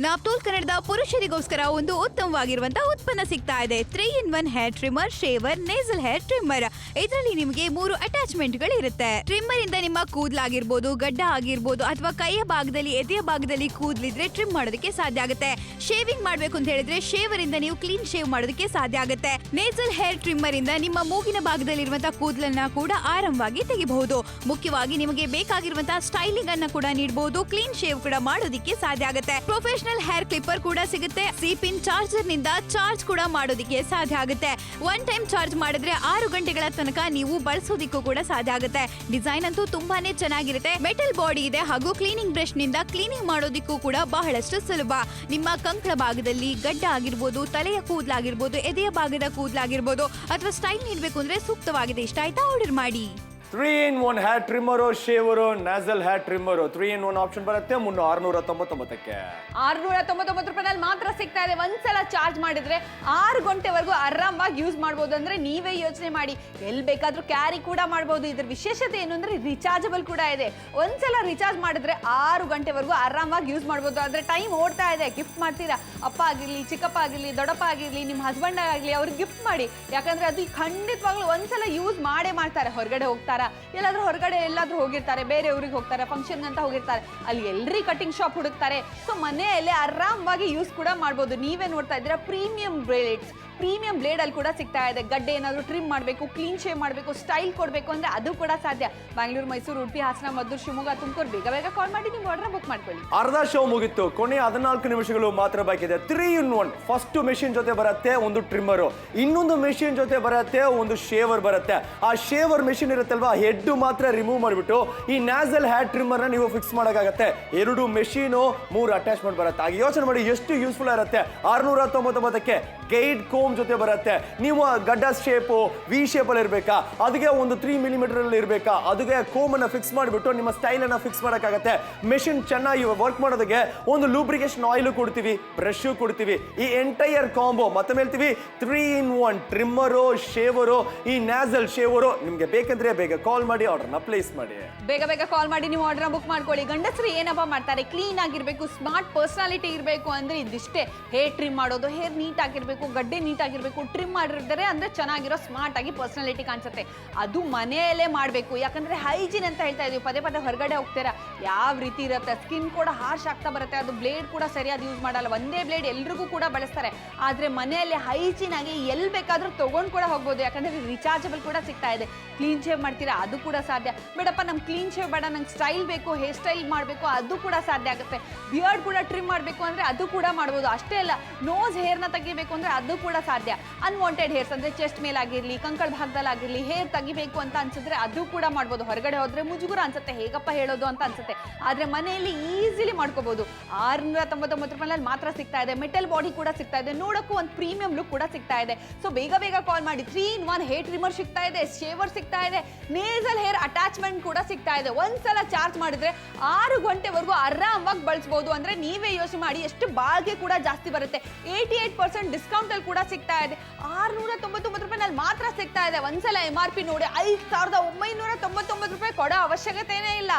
ನಾಪ್ತೋಲ್ ಕನ್ನಡದ ಪುರುಷರಿಗೋಸ್ಕರ ಒಂದು ಉತ್ತಮವಾಗಿರುವಂತಹ ಉತ್ಪನ್ನ ಸಿಗ್ತಾ ಇದೆ. 3-in-1 hair trimmer, shaver, nasal hair trimmer. ಇದರಲ್ಲಿ ನಿಮಗೆ 3 ಅಟ್ಯಾಚ್ಮೆಂಟ್ಗಳು ಇರುತ್ತೆ. ಟ್ರಿಮ್ಮರ್ ಇಂದ ನಿಮ್ಮ ಕೂದಲಾಗಿರ್ಬೋದು, ಗಡ್ಡ ಆಗಿರ್ಬೋದು, ಅಥವಾ ಕೈಯ ಭಾಗದಲ್ಲಿ, ಎದೆಯ ಭಾಗದಲ್ಲಿ ಕೂದಲಿದ್ರೆ ಟ್ರಿಮ್ ಮಾಡೋದಕ್ಕೆ ಸಾಧ್ಯ ಆಗುತ್ತೆ. ಶೇವಿಂಗ್ ಮಾಡ್ಬೇಕು ಅಂತ ಹೇಳಿದ್ರೆ ಶೇವರ್ ಇಂದ ನೀವು ಕ್ಲೀನ್ ಶೇವ್ ಮಾಡೋದಕ್ಕೆ ಸಾಧ್ಯ ಆಗುತ್ತೆ. ನೇಸಲ್ ಹೇರ್ ಟ್ರಿಮ್ಮರ್ ಇಂದ ನಿಮ್ಮ ಮೂಗಿನ ಭಾಗದಲ್ಲಿರುವಂತಹ ಕೂದಲನ್ನ ಕೂಡ ಆರಾಮವಾಗಿ ತೆಗಿಬಹುದು. ಮುಖ್ಯವಾಗಿ ನಿಮಗೆ ಬೇಕಾಗಿರುವಂತಹ ಸ್ಟೈಲಿಂಗ್ ಅನ್ನ ಕೂಡ ನೀಡಬಹುದು. ಕ್ಲೀನ್ ಶೇವ್ ಕೂಡ ಮಾಡೋದಕ್ಕೆ ಸಾಧ್ಯ ಆಗುತ್ತೆ. ಪ್ರೊಫೆಷನಲ್ ಹೇರ್ ಕ್ಲಿಪ್ಪರ್ ಕೂಡ ಸಿಗುತ್ತೆ. ಸಿಪಿನ್ ಚಾರ್ಜರ್ ನಿಂದ ಚಾರ್ಜ್ ಕೂಡ ಮಾಡೋದಕ್ಕೆ ಸಾಧ್ಯ ಆಗುತ್ತೆ. 1 ಟೈಮ್ ಚಾರ್ಜ್ ಮಾಡಿದ್ರೆ 6 ಗಂಟೆಗಳ ತನಕ ನೀವು ಬಳಸೋದಿಕ್ಕೂ ಕೂಡ ಸಾಧ್ಯ ಆಗುತ್ತೆ. ಡಿಸೈನ್ ಅಂತೂ ತುಂಬಾನೇ ಚೆನ್ನಾಗಿರುತ್ತೆ. ಮೆಟಲ್ ಬಾಡಿ ಇದೆ ಹಾಗೂ ಕ್ಲೀನಿಂಗ್ ಬ್ರಷ್ ನಿಂದ ಕ್ಲೀನಿಂಗ್ ಮಾಡೋದಿಕ್ಕೂ ಕೂಡ ಬಹಳಷ್ಟು ಸುಲಭ. ನಿಮ್ಮ ಕಂಕಳ ಭಾಗದಲ್ಲಿ ಗಡ್ಡ ಆಗಿರ್ಬೋದು, ತಲೆಯ ಕೂದಲಾಗಿರ್ಬೋದು, ಎದೆಯ ಭಾಗದ ಕೂದಲಾಗಿರ್ಬೋದು, ಅಥವಾ ಸ್ಟೈಲ್ ನೀಡಬೇಕು ಅಂದ್ರೆ ಸೂಕ್ತವಾಗಿದೆ. ಇಷ್ಟ ಆಯ್ತಾ? ಆರ್ಡರ್ ಮಾಡಿ. 3-in-1 hair trimmer, shaver, nasal hair trimmer 3-in-1 option ಬರುತ್ತೆ 699ಕ್ಕೆ. 699 ರೂಪಾಯಿನಲ್ಲಿ ಮಾತ್ರ ಸಿಗ್ತಾ ಇದೆ. ಒಂದ್ಸಲ ಚಾರ್ಜ್ ಮಾಡಿದ್ರೆ 6 ಗಂಟೆವರೆಗೂ ಆರಾಮಾಗಿ ಯೂಸ್ ಮಾಡ್ಬೋದು. ಅಂದ್ರೆ ನೀವೇ ಯೋಚನೆ ಮಾಡಿ, ಎಲ್ಲಿ ಬೇಕಾದ್ರೂ ಕ್ಯಾರಿ ಕೂಡ ಮಾಡ್ಬೋದು. ಇದ್ರ ವಿಶೇಷತೆ ಏನು ಅಂದ್ರೆ ರಿಚಾರ್ಜಬಲ್ ಕೂಡ ಇದೆ. ಒಂದ್ಸಲ ರಿಚಾರ್ಜ್ ಮಾಡಿದ್ರೆ 6 ಗಂಟೆವರೆಗೂ ಆರಾಮಾಗಿ ಯೂಸ್ ಮಾಡ್ಬೋದು. ಆದ್ರೆ ಟೈಮ್ ಓಡ್ತಾ ಇದೆ, ಗಿಫ್ಟ್ ಮಾಡ್ತೀರಾ, ಅಪ್ಪ ಆಗಿರ್ಲಿ, ಚಿಕ್ಕಪ್ಪ ಆಗಿರ್ಲಿ, ದೊಡ್ಡಪ್ಪ ಆಗಿರ್ಲಿ, ನಿಮ್ಮ ಹಸ್ಬೆಂಡ್ ಆಗಲಿ, ಅವ್ರಿಗೆ ಗಿಫ್ಟ್ ಮಾಡಿ. ಯಾಕಂದ್ರೆ ಅದು ಖಂಡಿತವಾಗ್ಲೂ ಒಂದ್ಸಲ ಯೂಸ್ ಮಾಡೇ ಮಾಡ್ತಾರೆ. ಹೊರಗಡೆ ಹೋಗ್ತಾರ, ಎಲ್ಲಾದ್ರೂ ಹೊರಗಡೆ ಎಲ್ಲಾದ್ರೂ ಹೋಗಿರ್ತಾರೆ, ಬೇರೆ ಊರಿಗೆ ಹೋಗ್ತಾರೆ, ಫಂಕ್ಷನ್ ಅಂತ ಹೋಗಿರ್ತಾರೆ, ಅಲ್ಲಿ ಎಲ್ರಿ ಕಟಿಂಗ್ ಶಾಪ್ ಹುಡುಕ್ತಾರೆ. ಸೊ ಮನೆಯಲ್ಲೇ ಆರಾಮಾಗಿ ಯೂಸ್ ಕೂಡ ಮಾಡ್ಬೋದು. ನೀವೇ ನೋಡ್ತಾ ಇದ್ದೀರಾ ಪ್ರೀಮಿಯಂ ಬ್ಲೇಡ್ಸ್. ಪ್ರೀಮಿಯಂ ಬ್ಲೇಡ್ ಅಲ್ಲಿ ಕೂಡ ಸಿಗ್ತಾ ಇದೆ. ಗಡ್ಡೆ ಏನಾದ್ರು ಟ್ರಿಮ್ ಮಾಡಬೇಕು, ಕ್ಲೀನ್ ಶೇವ್ ಮಾಡಬೇಕು, ಸ್ಟೈಲ್ ಕೊಡಬೇಕು ಅಂದ್ರೆ ಅದು ಕೂಡ ಸಾಧ್ಯ. ಬ್ಯಾಂಗ್ಳೂರು, ಮೈಸೂರು, ಉಡುಪಿ, ಹಾಸನ, ಮದ್ದೂರು, ಶಿವಮೊಗ್ಗ, ತುಮಕೂರು ಬೇಗ ಬೇಗ ಕಾಲ್ ಮಾಡಿ ನೀವು ಆರ್ಡರ್ ಬುಕ್ ಮಾಡ್ಕೊಳ್ಳಿ. ಅರ್ಧ ಶೋ ಮುಗಿತ್ತು, ಕೊನೆಯ 14 ನಿಮಿಷಗಳು ಮಾತ್ರ ಬಾಕಿದೆ. 3-in-1 ಫಸ್ಟ್ ಮೆಷಿನ್ ಜೊತೆ ಬರುತ್ತೆ ಒಂದು ಟ್ರಿಮ್ಮರು, ಇನ್ನೊಂದು ಮೆಷಿನ್ ಜೊತೆ ಬರುತ್ತೆ ಒಂದು ಶೇವರ್ ಬರುತ್ತೆ. ಆ ಶೇವರ್ ಮೆಷಿನ್ ಇರುತ್ತಲ್ವಾ, ಹೆಡ್ ಮಾತ್ರ ರಿಮೂವ್ ಮಾಡಿಬಿಟ್ಟು ಈ ನ್ಯಾಸಲ್ ಹೇರ್ ಟ್ರಿಮ್ಮರ್ ನ ನೀವು ಫಿಕ್ಸ್ ಮಾಡೋಕ್ಕಾಗತ್ತೆ. 2 ಮೆಷಿನು, 3 ಅಟ್ಯಾಚ್ಮೆಂಟ್ ಬರುತ್ತೆ. ಹಾಗೆ ಯೋಚನೆ ಮಾಡಿ ಎಷ್ಟು ಯೂಸ್ಫುಲ್ ಇರುತ್ತೆ. 699ಕ್ಕೆ ಗೈಡ್ ಕೋಮ್ ಜೊತೆ ಬರುತ್ತೆ. ನೀವು ಗಡ್ಡ ಶೇಪು ವಿ ಶೇಪ್ ಅಲ್ಲಿ ಇರಬೇಕಾ, ಅದಕ್ಕೆ ಒಂದು 3 mm ಅಲ್ಲಿ ಇರಬೇಕಾ, ಅದಕ್ಕೆ ಕೋಮ್ ಅನ್ನ ಫಿಕ್ಸ್ ಮಾಡಿಬಿಟ್ಟು ನಿಮ್ಮ ಸ್ಟೈಲ್ ಅನ್ನ ಫಿಕ್ಸ್ ಮಾಡೋಕ್ಕಾಗತ್ತೆ. ಮೆಷಿನ್ ಚೆನ್ನಾಗಿ ವರ್ಕ್ ಮಾಡೋದಕ್ಕೆ ಒಂದು ಲೂಬ್ರಿಕೇಶನ್ ಆಯಿಲ್ ಕೊಡ್ತೀವಿ, ಬ್ರಷ್ ಕೊಡ್ತೀವಿ. ಈ ಎಂಟೈರ್ ಕಾಂಬೋ ಮತ್ತೆ ಹೇಳ್ತೀವಿ 3-in-1 ಟ್ರಿಮ್ಮರು, ಶೇವರು, ಈ ನ್ಯಾಸಲ್ ಶೇವರು. ನಿಮ್ಗೆ ಬೇಕಂದ್ರೆ ಬೇಗ ಕಾಲ್ ಮಾಡಿ ಆರ್ಡರ್ನ ಪ್ಲೇಸ್ ಮಾಡಿ. ಬೇಗ ಬೇಗ ಕಾಲ್ ಮಾಡಿ ನೀವು ಆರ್ಡರ್ ಬುಕ್ ಮಾಡ್ಕೊಳ್ಳಿ. ಗಂಡಸರು ಏನಪ್ಪ ಮಾಡ್ತಾರೆ, ಕ್ಲೀನ್ ಆಗಿರ್ಬೇಕು, ಸ್ಮಾರ್ಟ್ ಪರ್ಸನಾಲಿಟಿ ಇರಬೇಕು ಅಂದ್ರೆ ಇದಿಷ್ಟೇ. ಹೇರ್ ಟ್ರಿಮ್ ಮಾಡೋದು, ಹೇರ್ ನೀಟ್ ಆಗಿರ್ಬೇಕು, ಗಡ್ಡೆ ನೀಟ್ ಆಗಿರ್ಬೇಕು, ಟ್ರಿಮ್ ಮಾಡಿರ್ತಾರೆ ಅಂದ್ರೆ ಚೆನ್ನಾಗಿರೋ ಸ್ಮಾರ್ಟ್ ಆಗಿ ಪರ್ಸನಾಲಿಟಿ ಕಾಣಿಸುತ್ತೆ. ಅದು ಮನೆಯಲ್ಲೇ ಮಾಡಬೇಕು. ಯಾಕಂದ್ರೆ ಹೈಜೀನ್ ಅಂತ ಹೇಳ್ತಾ ಇದೀವಿ. ಪದೇ ಪದೇ ಹೊರಗಡೆ ಹೋಗ್ತೀರಾ, ಯಾವ ರೀತಿ ಇರುತ್ತೆ, ಸ್ಕಿನ್ ಕೂಡ ಹಾರ್ಶ್ ಆಗ್ತಾ ಬರುತ್ತೆ. ಅದು ಬ್ಲೇಡ್ ಕೂಡ ಸರಿಯಾಗಿ ಯೂಸ್ ಮಾಡಲ್ಲ. ಒಂದೇ ಬ್ಲೇಡ್ ಎಲ್ರಿಗೂ ಕೂಡ ಬಳಸ್ತಾರೆ. ಆದ್ರೆ ಮನೆಯಲ್ಲಿ ಹೈಜೀನ್ ಆಗಿ ಎಲ್ಲಿ ಬೇಕಾದ್ರೂ ತಗೊಂಡ್ ಕೂಡ ಹೋಗ್ಬೋದು. ಯಾಕಂದ್ರೆ ರಿಚಾರ್ಜಬಲ್ ಕೂಡ ಸಿಗ್ತಾ ಇದೆ. ಕ್ಲೀನ್ ಶೇವ್ ಮಾಡ್ತೀರಾ, ಅದು ಕೂಡ ಸಾಧ್ಯ. ಬೇಡಪ್ಪ ನಮ್ಗೆ ಕ್ಲೀನ್ ಶೇವ್ ಬೇಡ, ನಂಗೆ ಸ್ಟೈಲ್ ಬೇಕು, ಹೇರ್ ಸ್ಟೈಲ್ ಮಾಡಬೇಕು, ಅದು ಕೂಡ ಸಾಧ್ಯ ಆಗುತ್ತೆ. ಬಿಯರ್ಡ್ ಕೂಡ ಟ್ರಿಮ್ ಮಾಡಬೇಕು ಅಂದ್ರೆ ಅದು ಕೂಡ ಮಾಡ್ಬೋದು. ಅಷ್ಟೇ ಅಲ್ಲ, ನೋಸ್ ಹೇರ್ನ ತೆಗಿಬೇಕು ಅಂದ್ರೆ ಅದು ಕೂಡ ಸಾಧ್ಯ. ಅನ್ವಾಂಟೆಡ್ ಹೇರ್ಸ್ ಅಂದ್ರೆ ಚೆಸ್ಟ್ ಮೇಲಾಗಿರ್ಲಿ, ಕಂಕಳ ಭಾಗದಲ್ಲಾಗಿರ್ಲಿ ಹೇರ್ ತೆಗಿಬೇಕು ಅಂತ ಅನ್ಸಿದ್ರೆ ಅದು ಕೂಡ ಮಾಡ್ಬೋದು. ಹೊರಗಡೆ ಹೋದ್ರೆ ಮುಜುಗುರ ಅನ್ಸುತ್ತೆ, ಹೇಗಪ್ಪ ಹೇಳೋದು ಅಂತ ಅನ್ಸುತ್ತೆ. ಆದ್ರೆ ಮನೆಯಲ್ಲಿ ಈಸಿಲಿ ಮಾಡ್ಕೋಬಹುದು. 699 ರೂಪಾಯಿನಲ್ಲಿ ಮಾತ್ರ ಸಿಗ್ತಾ ಇದೆ. ಮೆಟಲ್ ಬಾಡಿ ಕೂಡ ಸಿಗ್ತಾ ಇದೆ. ನೋಡಕ್ಕೂ ಒಂದು ಪ್ರೀಮಿಯಂ ಲುಕ್ ಕೂಡ ಸಿಗ್ತಾ ಇದೆ. ಸೊ ಬೇಗ ಬೇಗ ಕಾಲ್ ಮಾಡಿ. 3-in-1 ಹೇರ್ ಟ್ರಿಮ್ಮರ್ ಸಿಗ್ತಾ ಇದೆ, ಶೇವರ್ ಸಿಗ್ತಾ ಇದೆ, ನೇಸಲ್ ಹೇರ್ ಅಟ್ಯಾಚ್ಮೆಂಟ್ ಕೂಡ ಸಿಗ್ತಾ ಇದೆ. ಒಂದ್ಸಲ ಚಾರ್ಜ್ ಮಾಡಿದ್ರೆ 6 ಗಂಟೆವರೆಗೂ ಆರಾಮಾಗಿ ಬಳಸಬಹುದು. ಅಂದ್ರೆ ನೀವೇ ಯೋಚನೆ ಮಾಡಿ, ಎಷ್ಟು ಬಾಳ್ಗೆ ಕೂಡ ಜಾಸ್ತಿ ಬರುತ್ತೆ. 88% ಡಿಸ್ಕೌಂಟ್ ಅಲ್ಲಿ ಕೂಡ ಸಿಗ್ತಾ ಇದೆ. 699 ರೂಪಾಯಿನಲ್ಲಿ ಮಾತ್ರ ಸಿಗ್ತಾ ಇದೆ. ಒಂದ್ಸಲ MRP ನೋಡಿ, 5999 ರೂಪಾಯಿ ಕೊಡೋ ಅವಶ್ಯಕತೆನೇ ಇಲ್ಲ.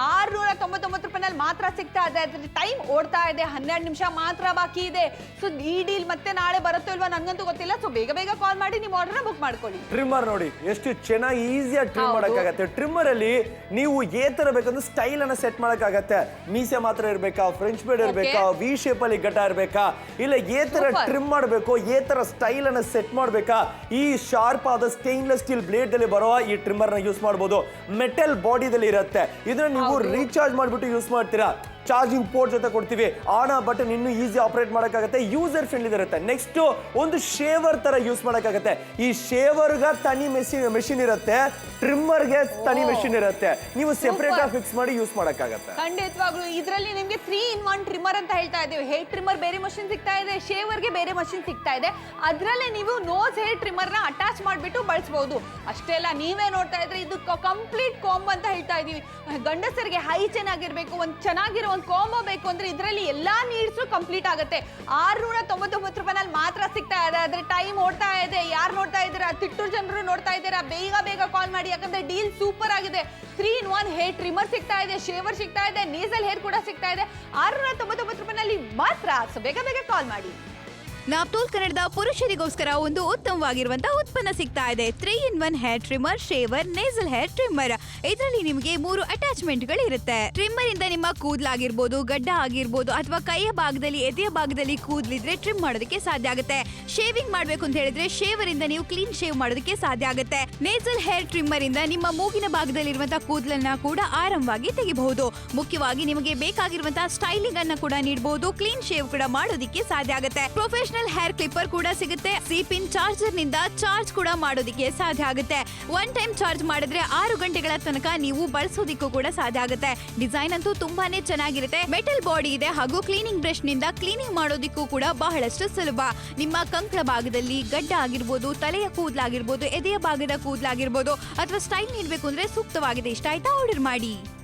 699 ರೂಪಾಯಿನಲ್ಲಿ ಮಾತ್ರ ಸಿಗ್ತಾ ಇದೆ. ಅದ್ರ ಟೈಮ್ ಓಡ್ತಾ ಇದೆ, 12 ನಿಮಿಷ ಮಾತ್ರ ಬಾಕಿ ಇದೆ. ಸೊ ಈ ಡೀಲ್ ಮತ್ತೆ ನಾಳೆ ಬರುತ್ತೋ ಇಲ್ವಾ ನನಗಂತೂ ಗೊತ್ತಿಲ್ಲ. ಸೊ ಬೇಗ ಬೇಗ ಕಾಲ್ ಮಾಡಿ ನೀವು ಆರ್ಡರ್ ಬುಕ್ ಮಾಡ್ಕೊಳ್ಳಿ. ಟ್ರಿಮ್ಮರ್ ನೋಡಿ ಎಷ್ಟು ಚೆನ್ನಾಗಿ ಈಸಿಯಾಗಿ ಟ್ರಿಮ್ ಮಾಡೋಕ್ಕಾಗತ್ತೆ. ಟ್ರಿಮ್ಮರ್ ಅಲ್ಲಿ ನೀವು ಏ ತರ ಬೇಕಂದ್ರೆ ಸ್ಟೈಲ್ ಅನ್ನ ಸೆಟ್ ಮಾಡೋಕ್ಕಾಗತ್ತೆ. ಮೀಸೆ ಮಾತ್ರ ಇರ್ಬೇಕಾ, ಫ್ರೆಂಚ್ ಬೇಡ್ ಇರ್ಬೇಕಾ, ವಿ ಶೇಪ್ ಅಲ್ಲಿ ಗಡ್ಡ ಇರ್ಬೇಕಾ, ಇಲ್ಲ ಏ ತರ ಟ್ರಿಮ್ ಮಾಡಬೇಕು, ಏ ತರ ಸ್ಟೈಲ್ ಅನ್ನ ಸೆಟ್ ಮಾಡ್ಬೇಕಾ, ಈ ಶಾರ್ಪ್ ಆದ ಸ್ಟೇನ್ಲೆಸ್ ಸ್ಟೀಲ್ ಬ್ಲೇಡ್ ಅಲ್ಲಿ ಬರುವ ಈ ಟ್ರಿಮ್ಮರ್ ನ ಯೂಸ್ ಮಾಡಬಹುದು. ಮೆಟಲ್ ಬಾಡಿದಲ್ಲಿ ಇರುತ್ತೆ. ಇದನ್ನ ನೀವು ರೀಚಾರ್ಜ್ ಮಾಡ್ಬಿಟ್ಟು ಯೂಸ್ ಮಾಡ್ತೀರಾ. ಚಾರ್ಜಿಂಗ್ ಪೋರ್ಟ್ ಜೊತೆ ಕೊಡ್ತೀವಿ. ಆನ್ ಬಟನ್ ಇನ್ನೂ ಈಸಿ ಆಪರೇಟ್ ಮಾಡೋಕ್ಕಾಗತ್ತೆ. ಯೂಸರ್ ಫ್ರೆಂಡ್ಲಿ ಇರುತ್ತೆ. ನೆಕ್ಸ್ಟ್ ಒಂದು ಶೇವರ್ ತರ ಯೂಸ್ ಮಾಡೋಕ್ಕಾಗತ್ತೆ. ಈ ಶೇವರ್ಗೆ ತನಿ ಮೆಷಿನ್ ಇರುತ್ತೆ, ಟ್ರಿಮ್ಮರ್ಗೆ ತನಿ ಮೆಷಿನ್ ಇರುತ್ತೆ. ನೀವು ಸೆಪರೇಟ್ ಆಗಿ ಫಿಕ್ಸ್ ಮಾಡಿ ಯೂಸ್ ಮಾಡೋಕ್ಕಾಗತ್ತೆ. ಖಂಡಿತವಾಗ್ಲೂ ಇದರಲ್ಲಿ ನಿಮಗೆ 3-in-1 ಟ್ರಿಮ್ಮರ್ ಅಂತ ಹೇಳ್ತಾ ಇದ್ದೀವಿ. ಹೇರ್ ಟ್ರಿಮ್ಮರ್ ಬೇರೆ ಮಷಿನ್ ಸಿಗ್ತಾ ಇದೆ, ಶೇವರ್ಗೆ ಬೇರೆ ಮಷಿನ್ ಸಿಗ್ತಾ ಇದೆ. ಅದರಲ್ಲೇ ನೀವು ನೋಸ್ ಹೇರ್ ಟ್ರಿಮ್ಮರ್ ನ ಅಟ್ಯಾಚ್ ಮಾಡಿಬಿಟ್ಟು ಬಳಸಬಹುದು. ಅಷ್ಟೇ ಅಲ್ಲ, ನೀವೇ ನೋಡ್ತಾ ಇದ್ರೆ ಇದು ಕಂಪ್ಲೀಟ್ ಕಾಂಬ್ ಅಂತ ಹೇಳ್ತಾ ಇದೀವಿ. ಗಂಡಸರಿಗೆ ಹೈಜೀನ್ ಆಗಿರ್ಬೇಕು, ಒಂದು ಚೆನ್ನಾಗಿರೋ ಒಂದು ಕಾಂಬೋ ಬೇಕು ಅಂದ್ರೆ ಇದರಲ್ಲಿ ಎಲ್ಲಾ ನೀಡ್ಸ್ ಕಂಪ್ಲೀಟ್ ಆಗುತ್ತೆ. 699 ರೂಪಾಯಿನಲ್ಲಿ ಮಾತ್ರ ಸಿಗ್ತಾ ಇದೆ. ಆದ್ರೆ ಟೈಮ್ ಓಡ್ತಾ ಇದೆ. ಯಾರು ನೋಡ್ತಾ ಇದ್ದೀರಾ, ತಿಟ್ಟೂರು ಜನರು ನೋಡ್ತಾ ಇದ್ದೀರಾ, ಬೇಗ ಬೇಗ ಕಾಲ್ ಮಾಡಿ. ಯಾಕಂದ್ರೆ ಡೀಲ್ ಸೂಪರ್ ಆಗಿದೆ. 3-in-1 ಹೇರ್ ಟ್ರಿಮ್ಮರ್ ಸಿಗ್ತಾ ಇದೆ, ಶೇವರ್ ಸಿಗ್ತಾ ಇದೆ, ನೇಸಲ್ ಹೇರ್ ಕೂಡ ಸಿಗ್ತಾ ಇದೆ. 699 ರೂಪಾಯಿನಲ್ಲಿ ಮಾತ್ರ. ಸೊ ಬೇಗ ಬೇಗ ಕಾಲ್ ಮಾಡಿ. ನಾಪ್ತೋಲ್ ಕನ್ನಡದ ಪುರುಷರಿಗೋಸ್ಕರ ಒಂದು ಉತ್ತಮವಾಗಿರುವಂತಹ ಉತ್ಪನ್ನ ಸಿಗ್ತಾ ಇದೆ. 3-in-1 hair trimmer, shaver, nasal hair trimmer. ಇದರಲ್ಲಿ ನಿಮಗೆ 3 ಅಟ್ಯಾಚ್ಮೆಂಟ್ಗಳು ಇರುತ್ತೆ. ಟ್ರಿಮ್ಮರ್ ಇಂದ ನಿಮ್ಮ ಕೂದಲಾಗಿರ್ಬೋದು, ಗಡ್ಡ ಆಗಿರ್ಬೋದು, ಅಥವಾ ಕೈಯ ಭಾಗದಲ್ಲಿ, ಎದೆಯ ಭಾಗದಲ್ಲಿ ಕೂದಲಿದ್ರೆ ಟ್ರಿಮ್ ಮಾಡೋದಕ್ಕೆ ಸಾಧ್ಯ ಆಗುತ್ತೆ. ಶೇವಿಂಗ್ ಮಾಡ್ಬೇಕು ಅಂತ ಹೇಳಿದ್ರೆ ಶೇವರ್ ಇಂದ ನೀವು ಕ್ಲೀನ್ ಶೇವ್ ಮಾಡೋದಕ್ಕೆ ಸಾಧ್ಯ ಆಗುತ್ತೆ. ನೇಸಲ್ ಹೇರ್ ಟ್ರಿಮ್ಮರ್ ಇಂದ ನಿಮ್ಮ ಮೂಗಿನ ಭಾಗದಲ್ಲಿರುವಂತಹ ಕೂದಲನ್ನ ಕೂಡ ಆರಾಮವಾಗಿ ತೆಗಿಬಹುದು. ಮುಖ್ಯವಾಗಿ ನಿಮಗೆ ಬೇಕಾಗಿರುವಂತಹ ಸ್ಟೈಲಿಂಗ್ ಅನ್ನ ಕೂಡ ನೀಡಬಹುದು. ಕ್ಲೀನ್ ಶೇವ್ ಕೂಡ ಮಾಡೋದಕ್ಕೆ ಸಾಧ್ಯ ಆಗುತ್ತೆ. ಪ್ರೊಫೆಷನಲ್ ಪ್ರೊಫೆಷನಲ್ ಹೇರ್ ಕ್ಲಿಪ್ಪರ್ ಕೂಡ ಸಿಗುತ್ತೆ. ಸಿಪಿನ್ ಚಾರ್ಜರ್ ನಿಂದ ಚಾರ್ಜ್ ಕೂಡ ಮಾಡೋದಿಕ್ಕೆ ಸಾಧ್ಯ ಆಗುತ್ತೆ. ಒನ್ ಟೈಮ್ ಚಾರ್ಜ್ ಮಾಡಿದ್ರೆ 6 ಗಂಟೆಗಳ ತನಕ ನೀವು ಬಳಸೋದಿಕ್ಕೂ ಕೂಡ ಸಾಧ್ಯ ಆಗುತ್ತೆ. ಡಿಸೈನ್ ಅಂತೂ ತುಂಬಾನೇ ಚೆನ್ನಾಗಿರುತ್ತೆ. ಮೆಟಲ್ ಬಾಡಿ ಇದೆ ಹಾಗೂ ಕ್ಲೀನಿಂಗ್ ಬ್ರಷ್ ನಿಂದ ಕ್ಲೀನಿಂಗ್ ಮಾಡೋದಿಕ್ಕೂ ಕೂಡ ಬಹಳಷ್ಟು ಸುಲಭ. ನಿಮ್ಮ ಕಂಕಳ ಭಾಗದಲ್ಲಿ ಗಡ್ಡ ಆಗಿರ್ಬೋದು, ತಲೆಯ ಕೂದಲಾಗಿರ್ಬೋದು, ಎದೆಯ ಭಾಗದ ಕೂದಲಾಗಿರ್ಬೋದು ಅಥವಾ ಸ್ಟೈಲ್ ನೀಡಬೇಕು ಅಂದ್ರೆ ಸೂಕ್ತವಾಗಿದೆ. ಇಷ್ಟ ಆಯ್ತಾ? ಆರ್ಡರ್ ಮಾಡಿ.